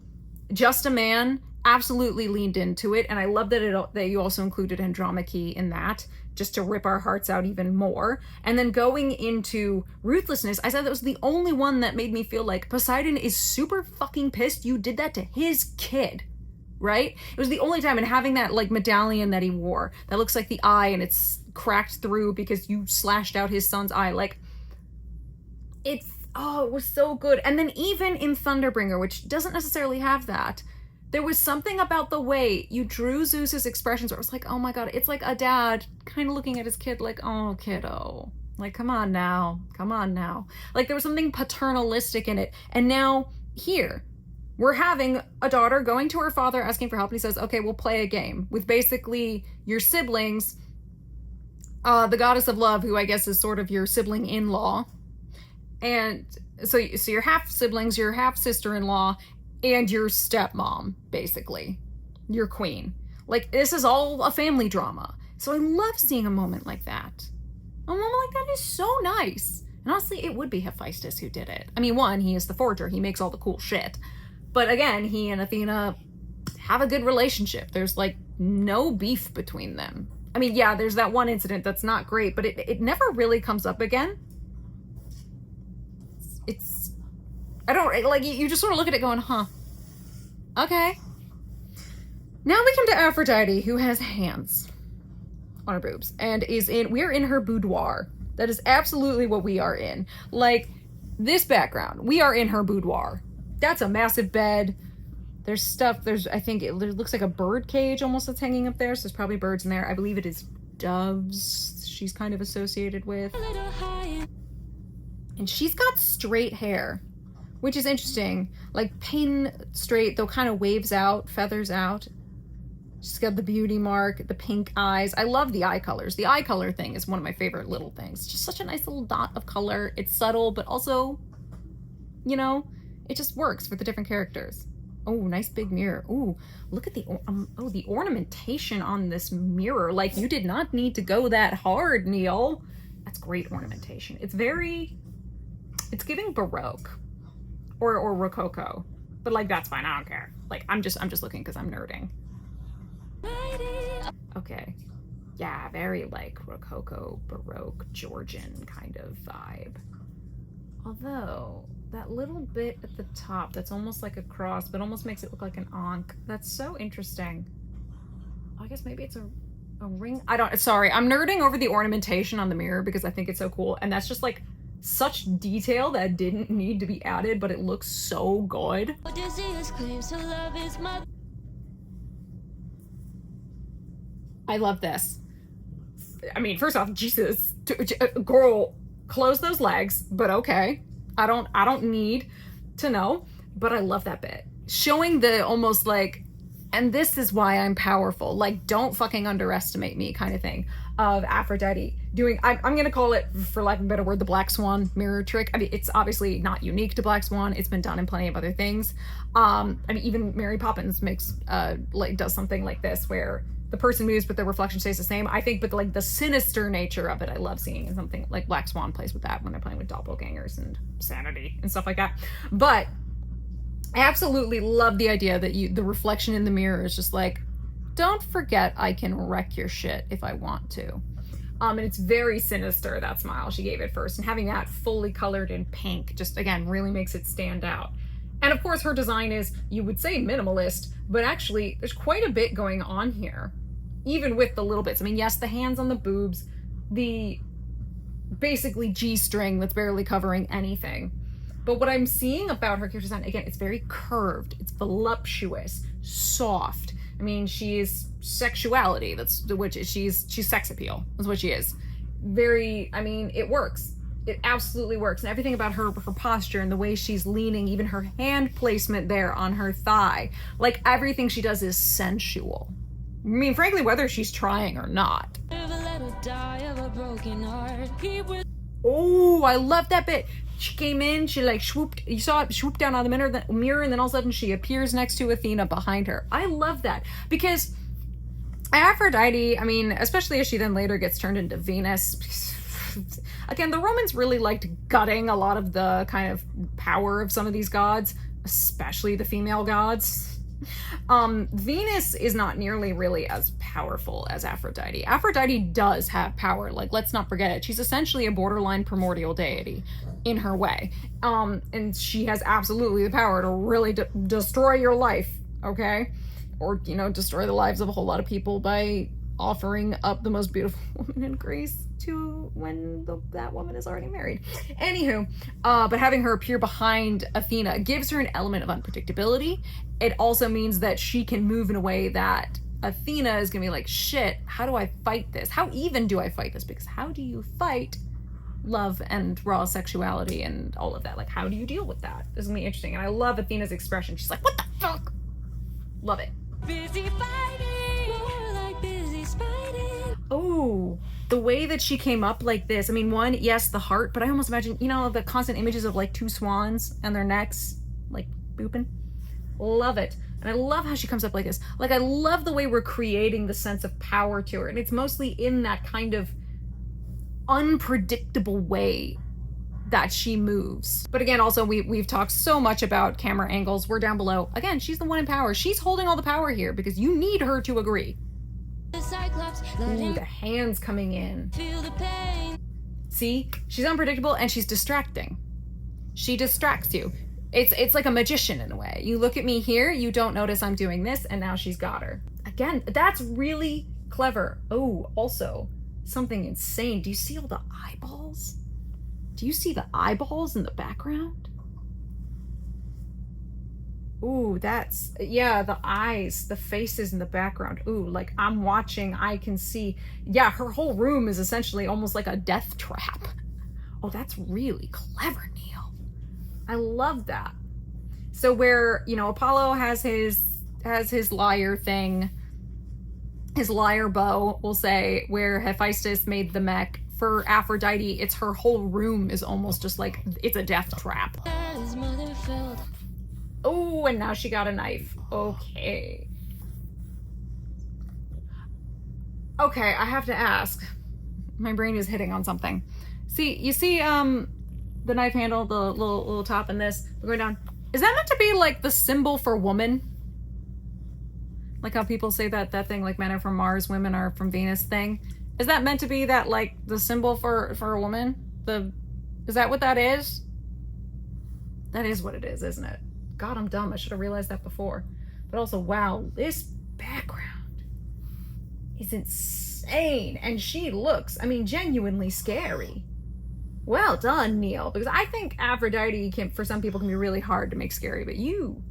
Just a Man absolutely leaned into it. And I love that you also included Andromache in that, just to rip our hearts out even more. And then going into Ruthlessness, I said that was the only one that made me feel like Poseidon is super fucking pissed you did that to his kid, right? It was the only time, and having that like medallion that he wore that looks like the eye and it's cracked through because you slashed out his son's eye, like it was so good. And then even in Thunderbringer, which doesn't necessarily have that, there was something about the way you drew Zeus's expressions where it was like, oh my god, it's like a dad kind of looking at his kid like, oh, kiddo. Like, come on now. Like, there was something paternalistic in it. And now, here, we're having a daughter going to her father asking for help, and he says, okay, we'll play a game with basically your siblings, the goddess of love, who I guess is sort of your sibling-in-law. And so your half-siblings, your half-sister-in-law, and your stepmom, basically. Your queen. Like, this is all a family drama. So I love seeing a moment like that. A moment like that is so nice. And honestly, it would be Hephaestus who did it. I mean, one, he is the forger. He makes all the cool shit. But again, he and Athena have a good relationship. There's, like, no beef between them. I mean, yeah, there's that one incident that's not great, but it never really comes up again. I don't, like, you just sort of look at it going, huh. Okay. Now we come to Aphrodite, who has hands on her boobs, and we're in her boudoir. That is absolutely what we are in. Like, this background, we are in her boudoir. That's a massive bed. There's stuff, I think it looks like a bird cage almost that's hanging up there, so there's probably birds in there. I believe it is doves she's kind of associated with. And she's got straight hair, which is interesting. Like pin straight, though kind of waves out, feathers out. She's got the beauty mark, the pink eyes. I love the eye colors. The eye color thing is one of my favorite little things. Just such a nice little dot of color. It's subtle, but also, you know, it just works for the different characters. Oh, nice big mirror. Ooh, look at the the ornamentation on this mirror. Like, you did not need to go that hard, Neil. That's great ornamentation. It's giving Baroque or Rococo, but like that's fine. I don't care. Like, I'm just looking because I'm nerding. Okay, yeah, very like Rococo, Baroque, Georgian kind of vibe. Although that little bit at the top that's almost like a cross but almost makes it look like an ankh, that's so interesting. I guess maybe it's a ring. Sorry, I'm nerding over the ornamentation on the mirror because I think it's so cool, and that's just like such detail that didn't need to be added, but it looks so good. Odysseus claims to love his mother. I love this. I mean, first off, Jesus, girl, close those legs, but okay. I don't need to know, but I love that bit. Showing the almost like, and this is why I'm powerful, like, don't fucking underestimate me kind of thing, of Aphrodite doing, I'm gonna call it, for lack of a better word, the Black Swan mirror trick. I mean, it's obviously not unique to Black Swan. It's been done in plenty of other things. I mean, even Mary Poppins makes, does something like this where the person moves, but the reflection stays the same. I think, but like the sinister nature of it, I love seeing in something like Black Swan plays with that when they're playing with doppelgangers and sanity and stuff like that. But I absolutely love the idea that the reflection in the mirror is just like, don't forget I can wreck your shit if I want to. And it's very sinister, that smile she gave at first, and having that fully colored in pink just, again, really makes it stand out. And of course her design is, you would say minimalist, but actually there's quite a bit going on here. Even with the little bits. I mean, yes, the hands on the boobs, the basically G-string that's barely covering anything. But what I'm seeing about her character design, again, it's very curved, it's voluptuous, soft. I mean, she's sexuality, she's sex appeal, is what she is. Very, I mean, it works. It absolutely works. And everything about her posture and the way she's leaning, even her hand placement there on her thigh, like everything she does is sensual. I mean, frankly, whether she's trying or not. Oh, I love that bit. She came in, she like swooped, you saw it swoop down on the mirror, and then all of a sudden she appears next to Athena behind her. I love that because Aphrodite, I mean, especially as she then later gets turned into Venus. Again, the Romans really liked gutting a lot of the kind of power of some of these gods, especially the female gods. Venus is not nearly really as powerful as Aphrodite. Aphrodite does have power, like, let's not forget it. She's essentially a borderline primordial deity in her way. And she has absolutely the power to really destroy your life, okay? Or, you know, destroy the lives of a whole lot of people by offering up the most beautiful woman in Greece to when that woman is already married. Anywho, but having her appear behind Athena gives her an element of unpredictability. It also means that she can move in a way that Athena is gonna be like, shit, how do I fight this? How even do I fight this? Because how do you fight love and raw sexuality and all of that? Like, how do you deal with that? This is gonna be interesting. And I love Athena's expression. She's like, what the fuck? Love it. Busy fighting, more like busy spiting. Oh, the way that she came up like this. I mean, one, yes, the heart, but I almost imagine, you know, the constant images of like two swans and their necks, like booping. Love it. And I love how she comes up like this. Like, I love the way we're creating the sense of power to her. And it's mostly in that kind of unpredictable way that she moves. But again, also, we've talked so much about camera angles. We're down below. Again, she's the one in power. She's holding all the power here because you need her to agree. Ooh, the hands coming in. Feel the pain. See? She's unpredictable and she's distracting. She distracts you. It's like a magician in a way. You look at me here, you don't notice I'm doing this, and now she's got her. Again, that's really clever. Oh, also, something insane. Do you see all the eyeballs? Do you see the eyeballs in the background? Ooh, that's, yeah, the eyes, the faces in the background. Ooh, like I'm watching, I can see. Yeah, her whole room is essentially almost like a death trap. Oh, that's really clever, Neil. I love that. So where, you know, Apollo has his lyre thing, his lyre bow, we'll say, where Hephaestus made the mech. For Aphrodite, it's her whole room is almost just like, it's a death trap. Oh, and now she got a knife. Okay. Okay, I have to ask. My brain is hitting on something. See, you see the knife handle, the little top in this, going down. Is that meant to be like the symbol for woman? Like how people say that thing, like men are from Mars, women are from Venus thing? Is that meant to be that, like, the symbol for a woman? Is that what that is? That is what it is, isn't it? God, I'm dumb. I should have realized that before. But also, wow, this background is insane. And she looks, I mean, genuinely scary. Well done, Neil. Because I think Aphrodite can, for some people, can be really hard to make scary. But you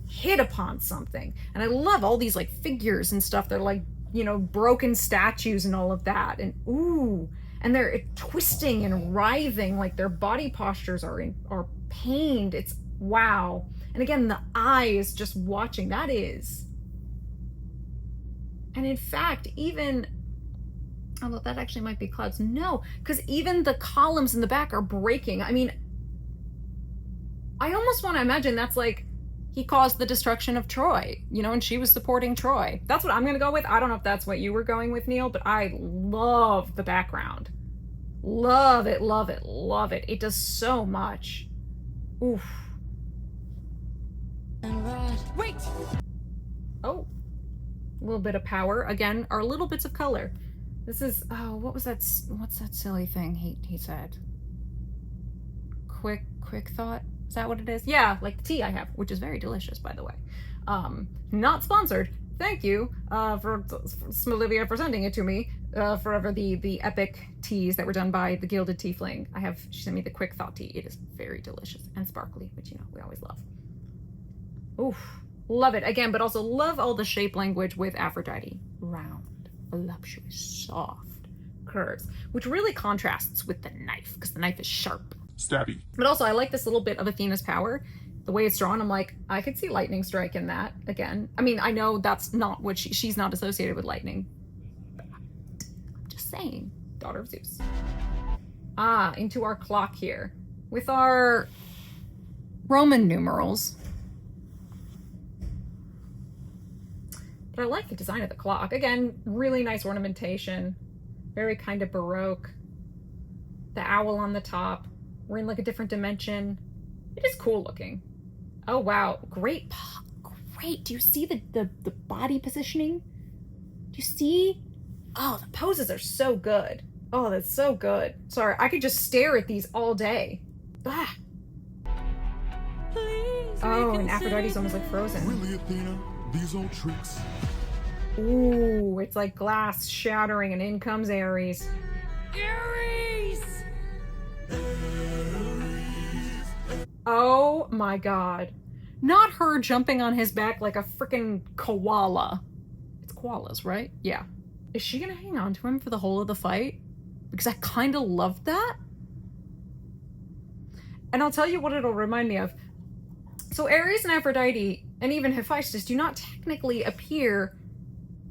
hit upon something. And I love all these, like, figures and stuff that are, like, you know, broken statues and all of that. And ooh, and they're twisting and writhing, like their body postures are pained. It's wow. And again, the eyes just watching, that is. And in fact, even, although that actually might be clouds. No, because even the columns in the back are breaking. I mean, I almost want to imagine that's like, he caused the destruction of Troy, you know, and she was supporting Troy. That's what I'm going to go with. I don't know if that's what you were going with, Neil, but I love the background. Love it, love it, love it. It does so much. Oof. Wait! Oh. A little bit of power. Again, our little bits of color. This is, oh, what was that? What's that silly thing he said? Quick thought? Is that what it is? Yeah, like the tea I have, which is very delicious, by the way. Not sponsored. Thank you for Smolivia for sending it to me. Forever the epic teas that were done by the Gilded Tiefling. She sent me the quick thought tea. It is very delicious and sparkly, which, you know, we always love. Oof. Love it. Again, but also love all the shape language with Aphrodite. Round, voluptuous, soft curves, which really contrasts with the knife, because the knife is sharp. Stabby. But also, I like this little bit of Athena's power. The way it's drawn, I'm like, I could see lightning strike in that again. I mean, I know that's not what she's not associated with lightning. But I'm just saying, daughter of Zeus. Ah, into our clock here. With our Roman numerals. But I like the design of the clock. Again, really nice ornamentation. Very kind of Baroque. The owl on the top. We're in like a different dimension. It is cool looking. Oh wow, great. Do you see the body positioning? Do you see? Oh, the poses are so good. Oh, that's so good. Sorry, I could just stare at these all day. Ah. Oh, and Aphrodite's almost like frozen. Really, Athena? These old tricks? Ooh, it's like glass shattering and in comes Ares. Ares! Oh my god. Not her jumping on his back like a freaking koala. It's koalas, right? Yeah. Is she gonna hang on to him for the whole of the fight? Because I kind of loved that. And I'll tell you what it'll remind me of. So Ares and Aphrodite, and even Hephaestus, do not technically appear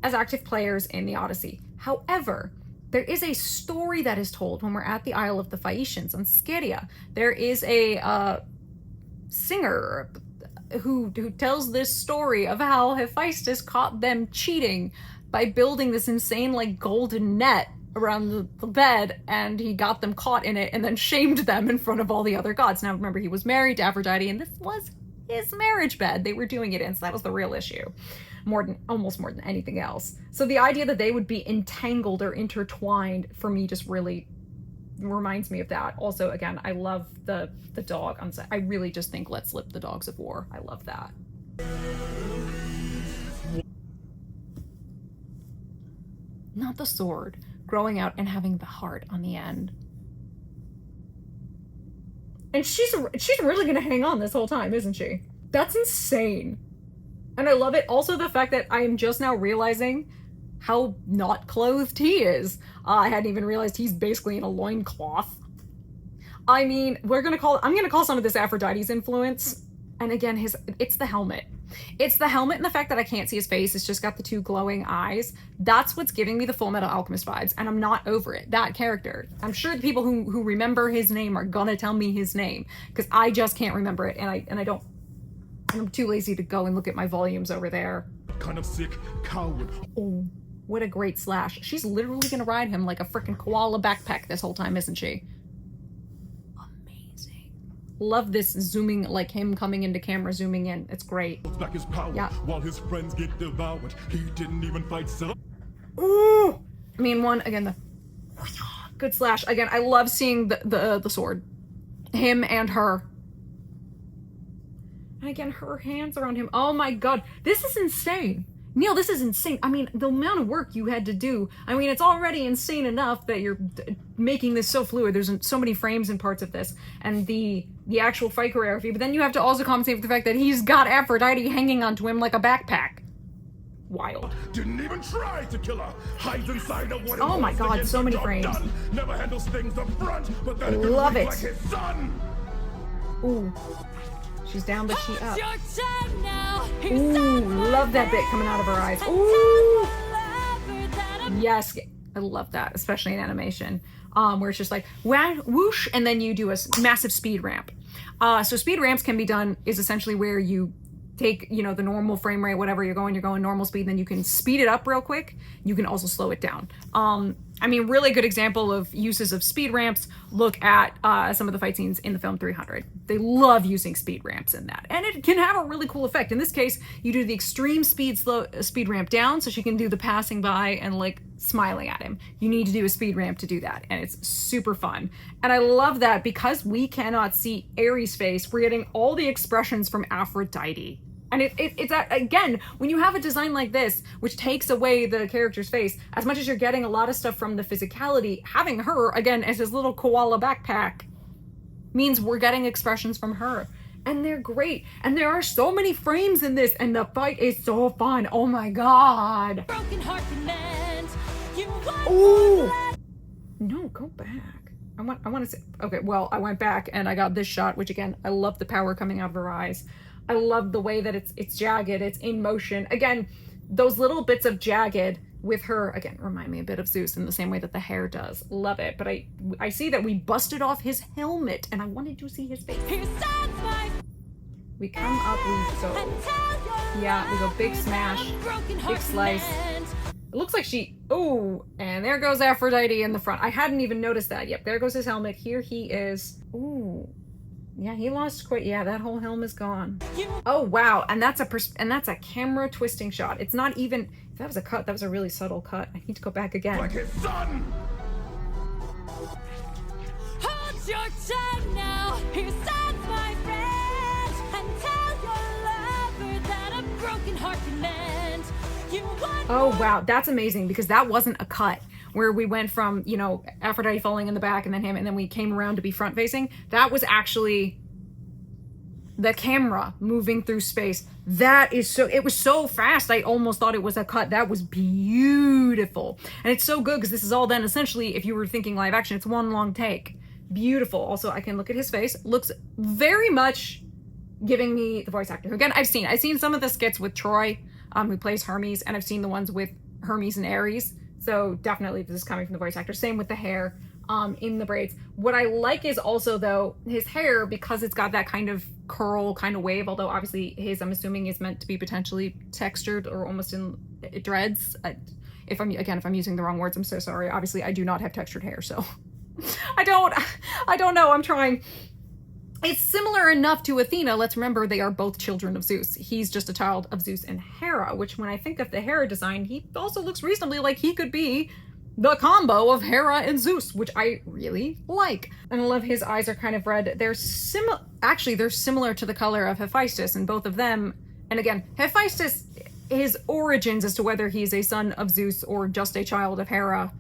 as active players in the Odyssey. However, there is a story that is told when we're at the Isle of the Phaeacians on Scyria. There is a singer who tells this story of how Hephaestus caught them cheating by building this insane like golden net around the bed, and he got them caught in it and then shamed them in front of all the other gods. Now remember, he was married to Aphrodite and this was his marriage bed they were doing it in, so that was the real issue. Almost more than anything else. So the idea that they would be entangled or intertwined for me just really reminds me of that. Also, again, I love the dog on set. I really just think let's slip the dogs of war. I love that. Not the sword growing out and having the heart on the end. And she's really gonna hang on this whole time, isn't she? That's insane. And I love it. Also, the fact that I am just now realizing how not clothed he is. I hadn't even realized he's basically in a loincloth. I mean, I'm gonna call some of this Aphrodite's influence. And again, it's the helmet. It's the helmet and the fact that I can't see his face. It's just got the two glowing eyes. That's what's giving me the Full Metal Alchemist vibes, and I'm not over it. That character. I'm sure the people who remember his name are gonna tell me his name, because I just can't remember it, and I don't. I'm too lazy to go and look at my volumes over there. Kind of sick coward. Oh, what a great slash. She's literally gonna ride him like a freaking koala backpack this whole time, isn't she? Love this zooming, like him coming into camera, zooming in. It's great. Back his power, yeah. While his friends get devoured. He didn't even fight so. Ooh! I mean, the good slash. Again, I love seeing the sword. Him and her. And again, her hands around him. Oh my god. This is insane. Neil, this is insane. I mean, the amount of work you had to do. I mean, it's already insane enough that you're making this so fluid. There's so many frames and parts of this. And the actual fight choreography. But then you have to also compensate for the fact that he's got Aphrodite hanging onto him like a backpack. Wild. Didn't even try to kill her. Hides inside of what it oh my was god, so many frames. Done. Never handles things up front, but then love it. Like his son. Ooh. She's down, but she up. Ooh, love that bit coming out of her eyes. Ooh. Yes, I love that, especially in animation, where it's just like whoosh, and then you do a massive speed ramp. So speed ramps can be done is essentially where you take, the normal frame rate, whatever you're going normal speed, then you can speed it up real quick. You can also slow it down. I mean, really good example of uses of speed ramps. Look at some of the fight scenes in the film 300. They love using speed ramps in that. And it can have a really cool effect. In this case, you do the extreme speed ramp down so she can do the passing by and like smiling at him. You need to do a speed ramp to do that. And it's super fun. And I love that because we cannot see Ares' face, we're getting all the expressions from Aphrodite. And it's again, when you have a design like this, which takes away the character's face, as much as you're getting a lot of stuff from the physicality, having her, again, as his little koala backpack, means we're getting expressions from her. And they're great. And there are so many frames in this, and the fight is so fun. Oh my god. Broken heart demand. Ooh. No, go back. I want to say, okay, well, I went back and I got this shot, which again, I love the power coming out of her eyes. I love the way that it's jagged, it's in motion. Again, those little bits of jagged with her, again, remind me a bit of Zeus in the same way that the hair does. Love it. But I see that we busted off his helmet, and I wanted to see his face. We come up, we go big smash, big slice. It looks like ooh, and there goes Aphrodite in the front. I hadn't even noticed that. Yep, there goes his helmet. Here he is. Ooh. Yeah, he lost quite. Yeah, that whole helm is gone. Oh wow, and that's a camera twisting shot. It's not even. If that was a cut, that was a really subtle cut. I need to go back again. Like his son. Hold your tongue now. He stands my friend, and tell your lover that a broken heart demands. Oh wow, that's amazing because that wasn't a cut. Where we went from, Aphrodite falling in the back and then him, and then we came around to be front facing. That was actually the camera moving through space. It was so fast, I almost thought it was a cut. That was beautiful. And it's so good because this is all done essentially, if you were thinking live action, it's one long take. Beautiful. Also, I can look at his face. Looks very much giving me the voice actor. Again, I've seen some of the skits with Troy, who plays Hermes, and I've seen the ones with Hermes and Ares. So definitely this is coming from the voice actor. Same with the hair in the braids. What I like is also, though, his hair, because it's got that kind of curl, kind of wave, although obviously his, I'm assuming, is meant to be potentially textured or almost in dreads. If I'm using the wrong words, I'm so sorry. Obviously, I do not have textured hair, so I don't know. I'm trying. It's similar enough to Athena. Let's remember they are both children of Zeus. He's just a child of Zeus and Hera, which when I think of the Hera design, he also looks reasonably like he could be the combo of Hera and Zeus, which I really like. And I love his eyes are kind of red. They're similar to the color of Hephaestus, and both of them, and again, Hephaestus, his origins as to whether he's a son of Zeus or just a child of Hera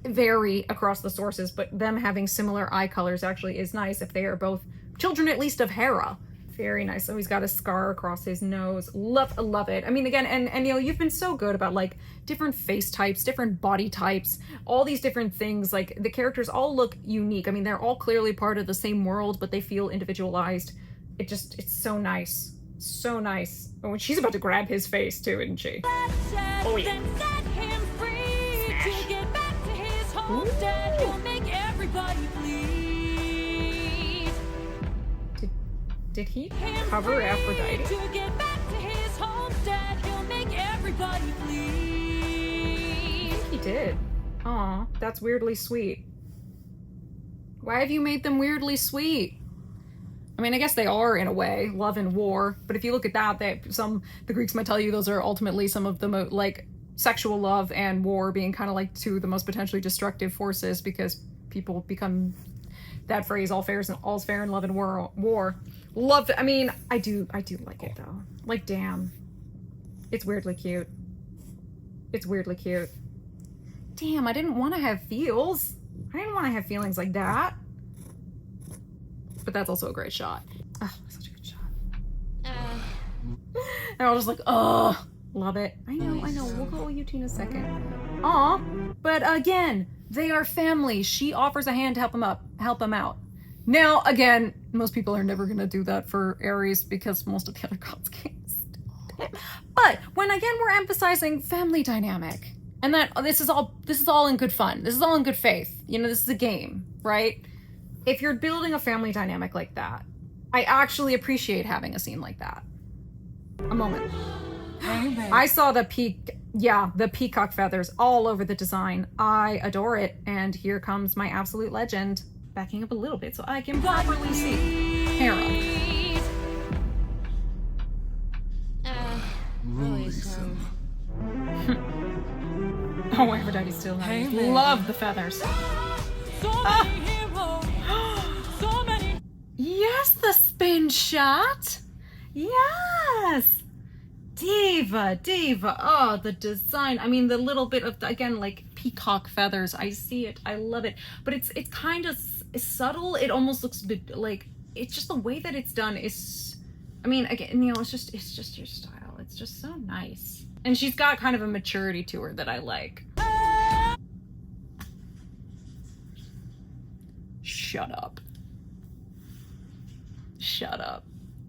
vary across the sources, but them having similar eye colors actually is nice if they are both children at least of Hera. Very nice. So he's got a scar across his nose. Love it. I mean, again, and you know, you've been so good about like different face types, different body types, all these different things. Like the characters all look unique. I mean, they're all clearly part of the same world, but they feel individualized. It's so nice. So nice. Oh, and she's about to grab his face too, isn't she? Oh, yeah. Then set him free to get back to his homestead. He'll make everybody bleed. Did he cover Aphrodite? To get back to his homestead, he'll make everybody bleed. I think he did. Aw, that's weirdly sweet. Why have you made them weirdly sweet? I mean, I guess they are in a way, love and war. But if you look at that, the Greeks might tell you those are ultimately some of the like sexual love and war being kind of like two of the most potentially destructive forces, because people become that phrase, all's fair in love and war. Love. I mean, I do like it though. Like, damn, it's weirdly cute. It's weirdly cute. Damn, I didn't want to have feels. I didn't want to have feelings like that. But that's also a great shot. Oh, such a good shot. And I was just like, oh, love it. I know. We'll go with you in a second. Aw, but again, they are family. She offers a hand to help him out. Now, again, most people are never gonna do that for Ares because most of the other gods can't. But when again we're emphasizing family dynamic, and that this is all in good fun. This is all in good faith. You know, this is a game, right? If you're building a family dynamic like that, I actually appreciate having a scene like that. A moment. I saw the peacock feathers all over the design. I adore it. And here comes my absolute legend. Backing up a little bit so I can properly see Hera. Release him. Oh, Aphrodite's still nice. Love the feathers. So many. Yes, the spin shot. Yes. Diva. Oh, the design. I mean, the little bit of, again, like peacock feathers. I see it. I love it. But it's kind of subtle. It almost looks a bit like, it's just the way that it's done is, I mean, again, you know, it's just your style. It's just so nice. And she's got kind of a maturity to her that I like. Shut up.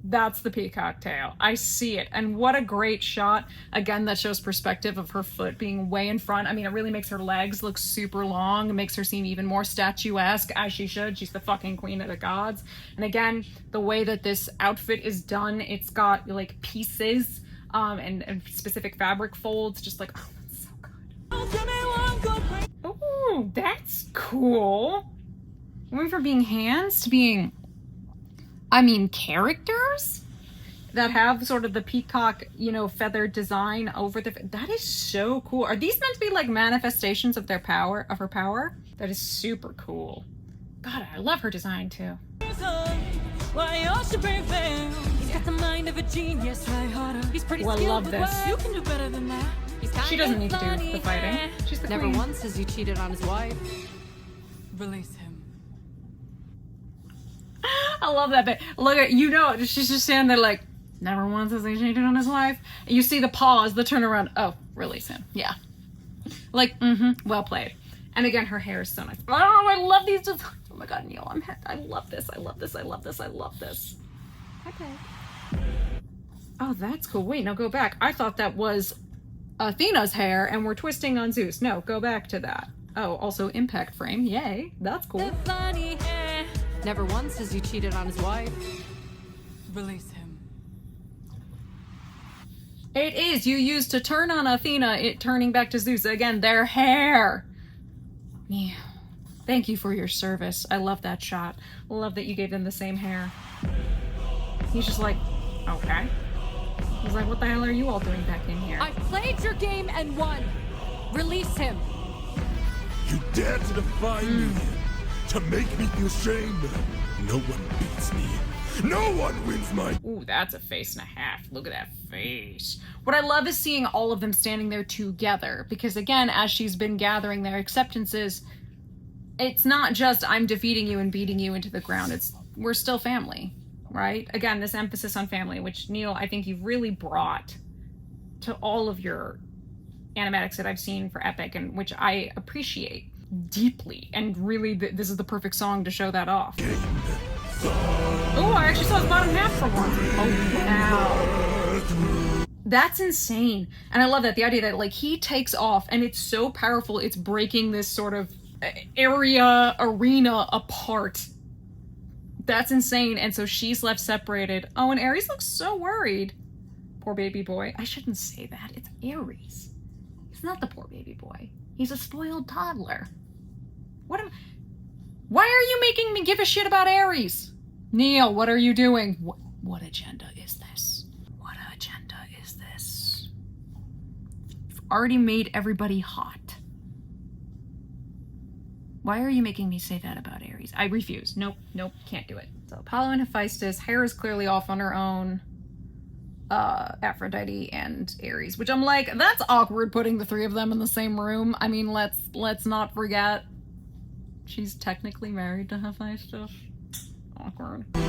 That's the peacock tail. I see it. And what a great shot. Again, that shows perspective of her foot being way in front. I mean, it really makes her legs look super long. It makes her seem even more statuesque, as she should. She's the fucking queen of the gods. And again, the way that this outfit is done, it's got like pieces and specific fabric folds. Just like, oh, that's so good. Oh, that's cool. Going from being hands to being, I mean, characters that have sort of the peacock, you know, feather design over the, that is so cool. Are these meant to be like manifestations of her power? That is super cool. God, I love her design too. He's got the mind of a genius, try harder. He's pretty Well, I skilled love with this. words. You can do better than that. She doesn't need to do the fighting. She's the Never queen. once has he cheated on his wife. Release him. I love that bit. Look at, you know, she's just standing there like, never once has he cheated on his wife. And you see the pause, the turnaround. Oh, release him. Yeah. Like, well played. And again, her hair is so nice. Oh, I love these designs. Oh my God, Neil, I love this. Okay. Oh, that's cool. Wait, no, go back. I thought that was Athena's hair and we're twisting on Zeus. No, go back to that. Oh, also impact frame. Yay. That's cool. The funny hair. Never once has he cheated on his wife. Release him. It is. You used to turn on Athena, it turning back to Zeus. Again, their hair. Yeah. Thank you for your service. I love that shot. Love that you gave them the same hair. He's just like, okay. He's like, what the hell are you all doing back in here? I played your game and won. Release him. You dare to defy me, to make me feel shame. No one beats me. No one wins my... Ooh, that's a face and a half. Look at that face. What I love is seeing all of them standing there together, because again, as she's been gathering their acceptances, it's not just I'm defeating you and beating you into the ground. It's we're still family. right? Again, this emphasis on family, which, Neil, I think you've really brought to all of your animatics that I've seen for Epic, and which I appreciate deeply. And really, this is the perfect song to show that off. Oh, I actually saw his bottom half for once. Oh, wow. That's insane. And I love that. The idea that, like, he takes off and it's so powerful, it's breaking this sort of arena apart. That's insane. And so she's left separated. Oh, and Ares looks so worried. Poor baby boy. I shouldn't say that. It's Ares. He's not the poor baby boy. He's a spoiled toddler. Why are you making me give a shit about Ares? Neil, what are you doing? What agenda is this? What agenda is this? You've already made everybody hot. Why are you making me say that about Ares? I refuse. Nope, can't do it. So Apollo and Hephaestus. Hera's clearly off on her own. Aphrodite and Ares, which I'm like, that's awkward putting the three of them in the same room. I mean, let's not forget she's technically married to Hephaestus. Awkward. Hold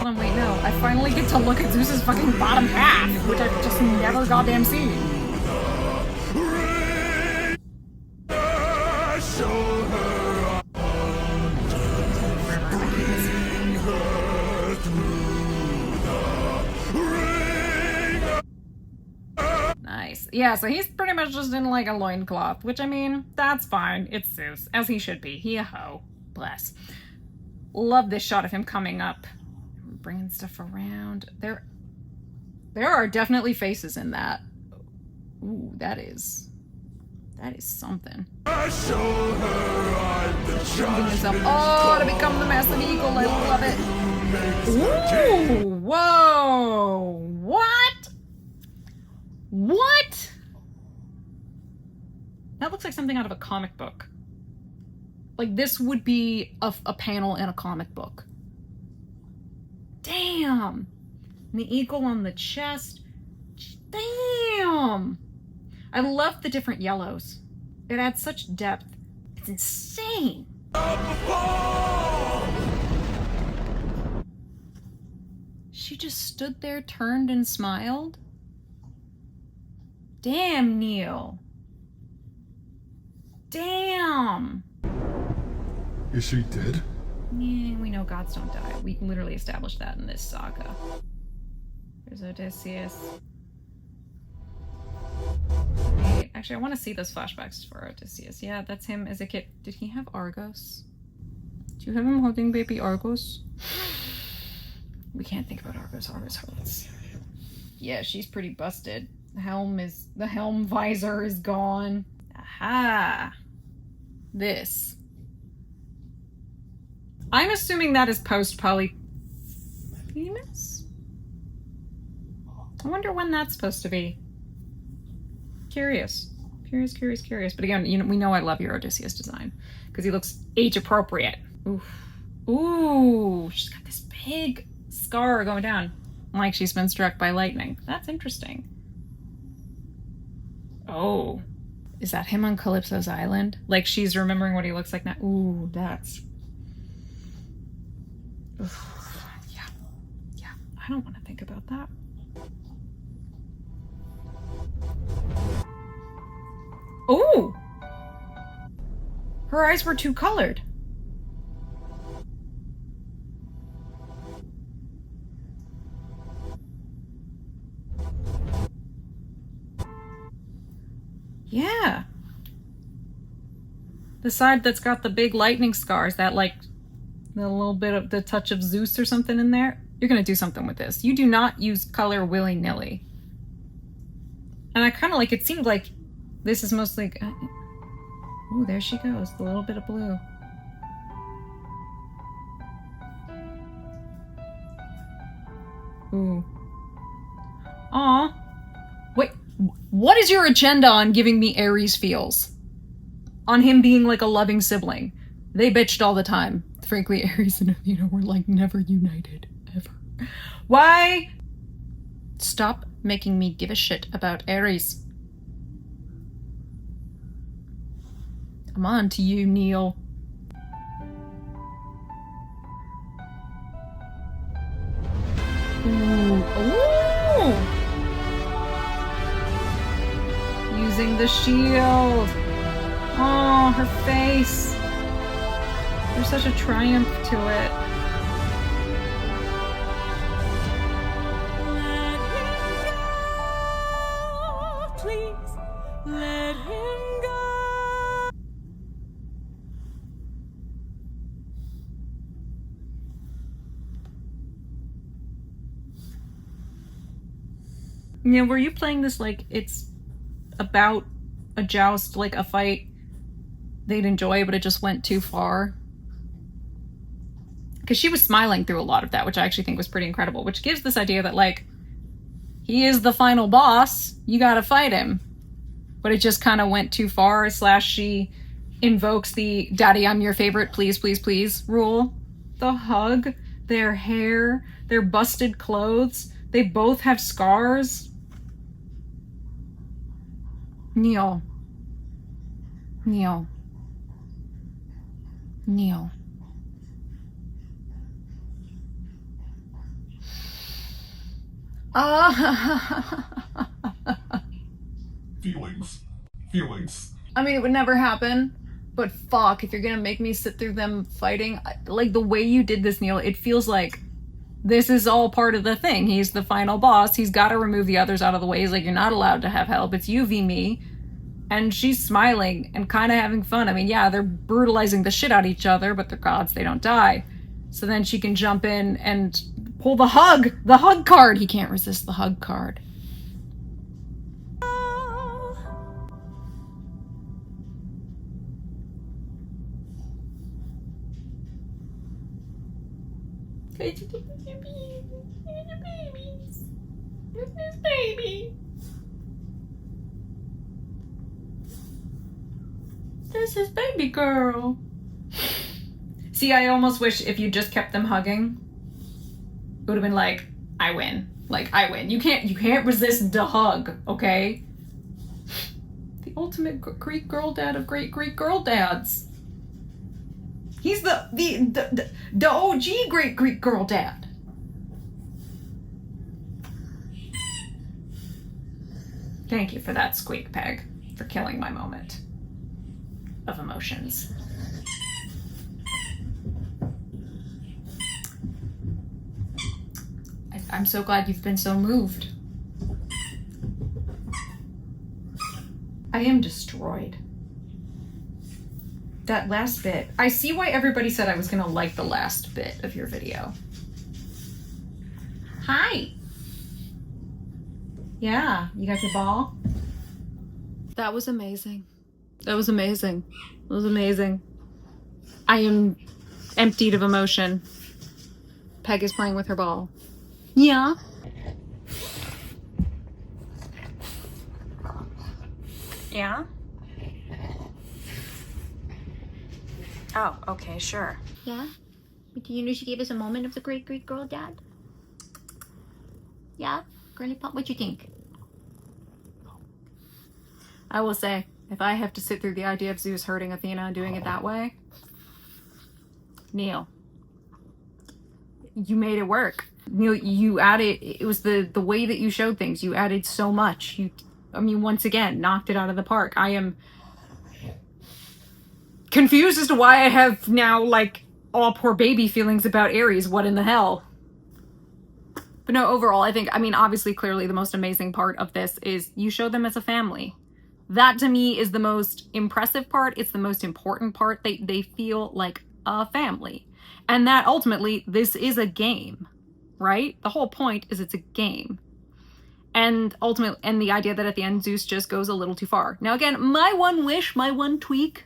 on, wait, no. I finally get to look at Zeus's fucking bottom half, which I've just never goddamn seen. Nice. Yeah, so he's pretty much just in like a loincloth, which, I mean, that's fine. It's Zeus, as he should be. He a hoe. Bless. Love this shot of him coming up. Bringing stuff around. There are definitely faces in that. Ooh, that is something. I show her I'm the to become the massive eagle. I love it. Ooh, whoa. What? That looks like something out of a comic book. Like, this would be a panel in a comic book. Damn. And the eagle on the chest. Damn. I love the different yellows. It adds such depth. It's insane. She just stood there, turned, and smiled. Damn, Neil. Damn. Is she dead? Yeah, we know gods don't die. We literally established that in this saga. There's Odysseus. Wait, actually, I want to see those flashbacks for Odysseus. Yeah, that's him as a kid. Did he have Argos? Do you have him holding baby Argos? We can't think about Argos. Argos hurts. Yeah, she's pretty busted. The helm visor is gone. Aha! This. I'm assuming that is post-Polyphemus? I wonder when that's supposed to be. Curious. But again, we know I love your Odysseus design because he looks age appropriate. Ooh, she's got this big scar going down, like she's been struck by lightning. That's interesting. Oh, is that him on Calypso's island? Like she's remembering what he looks like now. Ooh, that's. Oof. Yeah. I don't want to think about that. Oh! Her eyes were too colored. Yeah. The side that's got the big lightning scars, that like the little bit of the touch of Zeus or something in there. You're gonna do something with this. You do not use color willy-nilly. And I kind of like, it seemed like this is mostly... Ooh, there she goes. The little bit of blue. Ooh. Aw. Wait, what is your agenda on giving me Ares feels? On him being like a loving sibling. They bitched all the time. Frankly, Ares and Athena were like never united, ever. Why? Stop making me give a shit about Ares. I'm on to you, Neil. raising the shield. Oh, her face. There's such a triumph to it. Please let him go. You know, were you playing this like it's about a joust, like a fight they'd enjoy, but it just went too far? Because she was smiling through a lot of that, which I actually think was pretty incredible, which gives this idea that, like, he is the final boss, you gotta fight him. But it just kind of went too far, / she invokes the "Daddy, I'm your favorite, please, please, please" rule. The hug, their hair, their busted clothes, they both have scars. Neil. Neil. Neil. Feelings. I mean, it would never happen, but fuck, if you're gonna make me sit through them fighting, like the way you did this, Neil, it feels like this is all part of the thing. He's the final boss. He's got to remove the others out of the way. He's like, you're not allowed to have help. It's you v me. And she's smiling and kind of having fun. I mean, yeah, they're brutalizing the shit out of each other, but they're gods, they don't die. So then she can jump in and pull the hug card. He can't resist the hug card. This is baby girl. See, I almost wish if you just kept them hugging, it would have been like, I win. Like, I win. You can't resist the hug, okay? The ultimate Greek girl dad of great Greek girl dads. He's the OG great Greek girl dad. Thank you for that squeak, Peg, for killing my moment of emotions. I'm so glad you've been so moved. I am destroyed. That last bit. I see why everybody said I was gonna like the last bit of your video. Hi. Yeah, you got your ball? That was amazing. That was amazing. That was amazing. I am emptied of emotion. Peg is playing with her ball. Yeah. Yeah? Oh, okay, sure. Yeah? Do you know she gave us a moment of the great Greek girl dad? Yeah? Girly pop, what you think? I will say, if I have to sit through the idea of Zeus hurting Athena and doing it that way, Neil, you made it work. Neil, you added, it was the way that you showed things. You added so much. Once again, knocked it out of the park. I am confused as to why I have now, like, all poor baby feelings about Ares. What in the hell? But no, overall, I think, obviously, clearly the most amazing part of this is you show them as a family. That, to me, is the most impressive part. It's the most important part. They feel like a family. And that, ultimately, this is a game, right? The whole point is it's a game. And ultimately, and the idea that at the end, Zeus just goes a little too far. Now, again, my one wish, my one tweak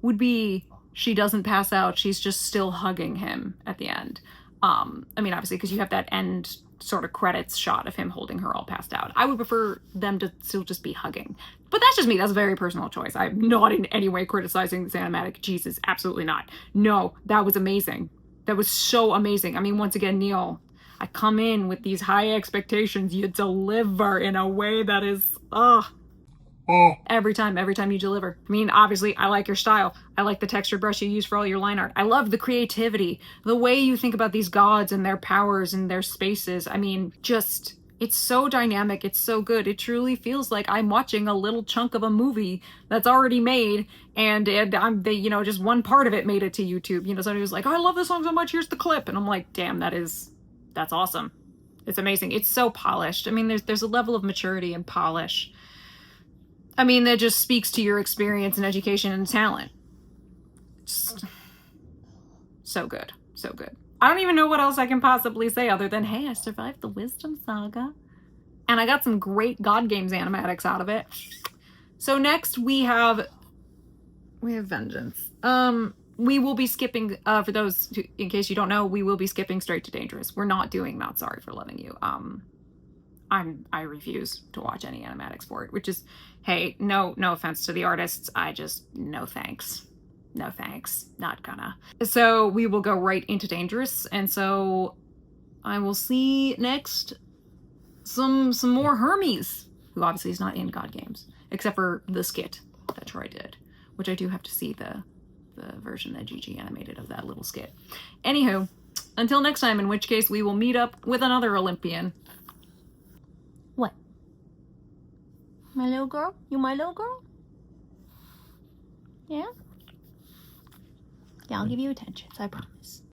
would be she doesn't pass out. She's just still hugging him at the end. Obviously, because you have that end sort of credits shot of him holding her all passed out. I would prefer them to still just be hugging. But that's just me. That's a very personal choice. I'm not in any way criticizing this animatic. Jesus, absolutely not. No, that was amazing. That was so amazing. Once again, Neil, I come in with these high expectations. You deliver in a way that is, every time you deliver. Obviously, I like your style. I like the texture brush you use for all your line art. I love the creativity, the way you think about these gods and their powers and their spaces. It's so dynamic. It's so good. It truly feels like I'm watching a little chunk of a movie that's already made, and just one part of it made it to YouTube. Somebody was like, oh, I love this song so much. Here's the clip. And I'm like, damn, that's awesome. It's amazing. It's so polished. I mean, there's a level of maturity and polish. I mean, that just speaks to your experience and education and talent. Just so good. So good. I don't even know what else I can possibly say other than, hey, I survived the Wisdom Saga. And I got some great God Games animatics out of it. So next we have Vengeance. We will be skipping, for those who, in case you don't know, we will be skipping straight to Dangerous. We're not doing Not Sorry for Loving You. I refuse to watch any animatics for it, which is, hey, no offense to the artists. No thanks. No thanks. Not gonna. So we will go right into Dangerous. And so I will see next some more Hermes, who obviously is not in God Games, except for the skit that Troy did, which I do have to see the version that Gigi animated of that little skit. Anywho, until next time, in which case we will meet up with another Olympian. What? My little girl? You my little girl? Yeah? Yeah, I'll give you attention, I promise.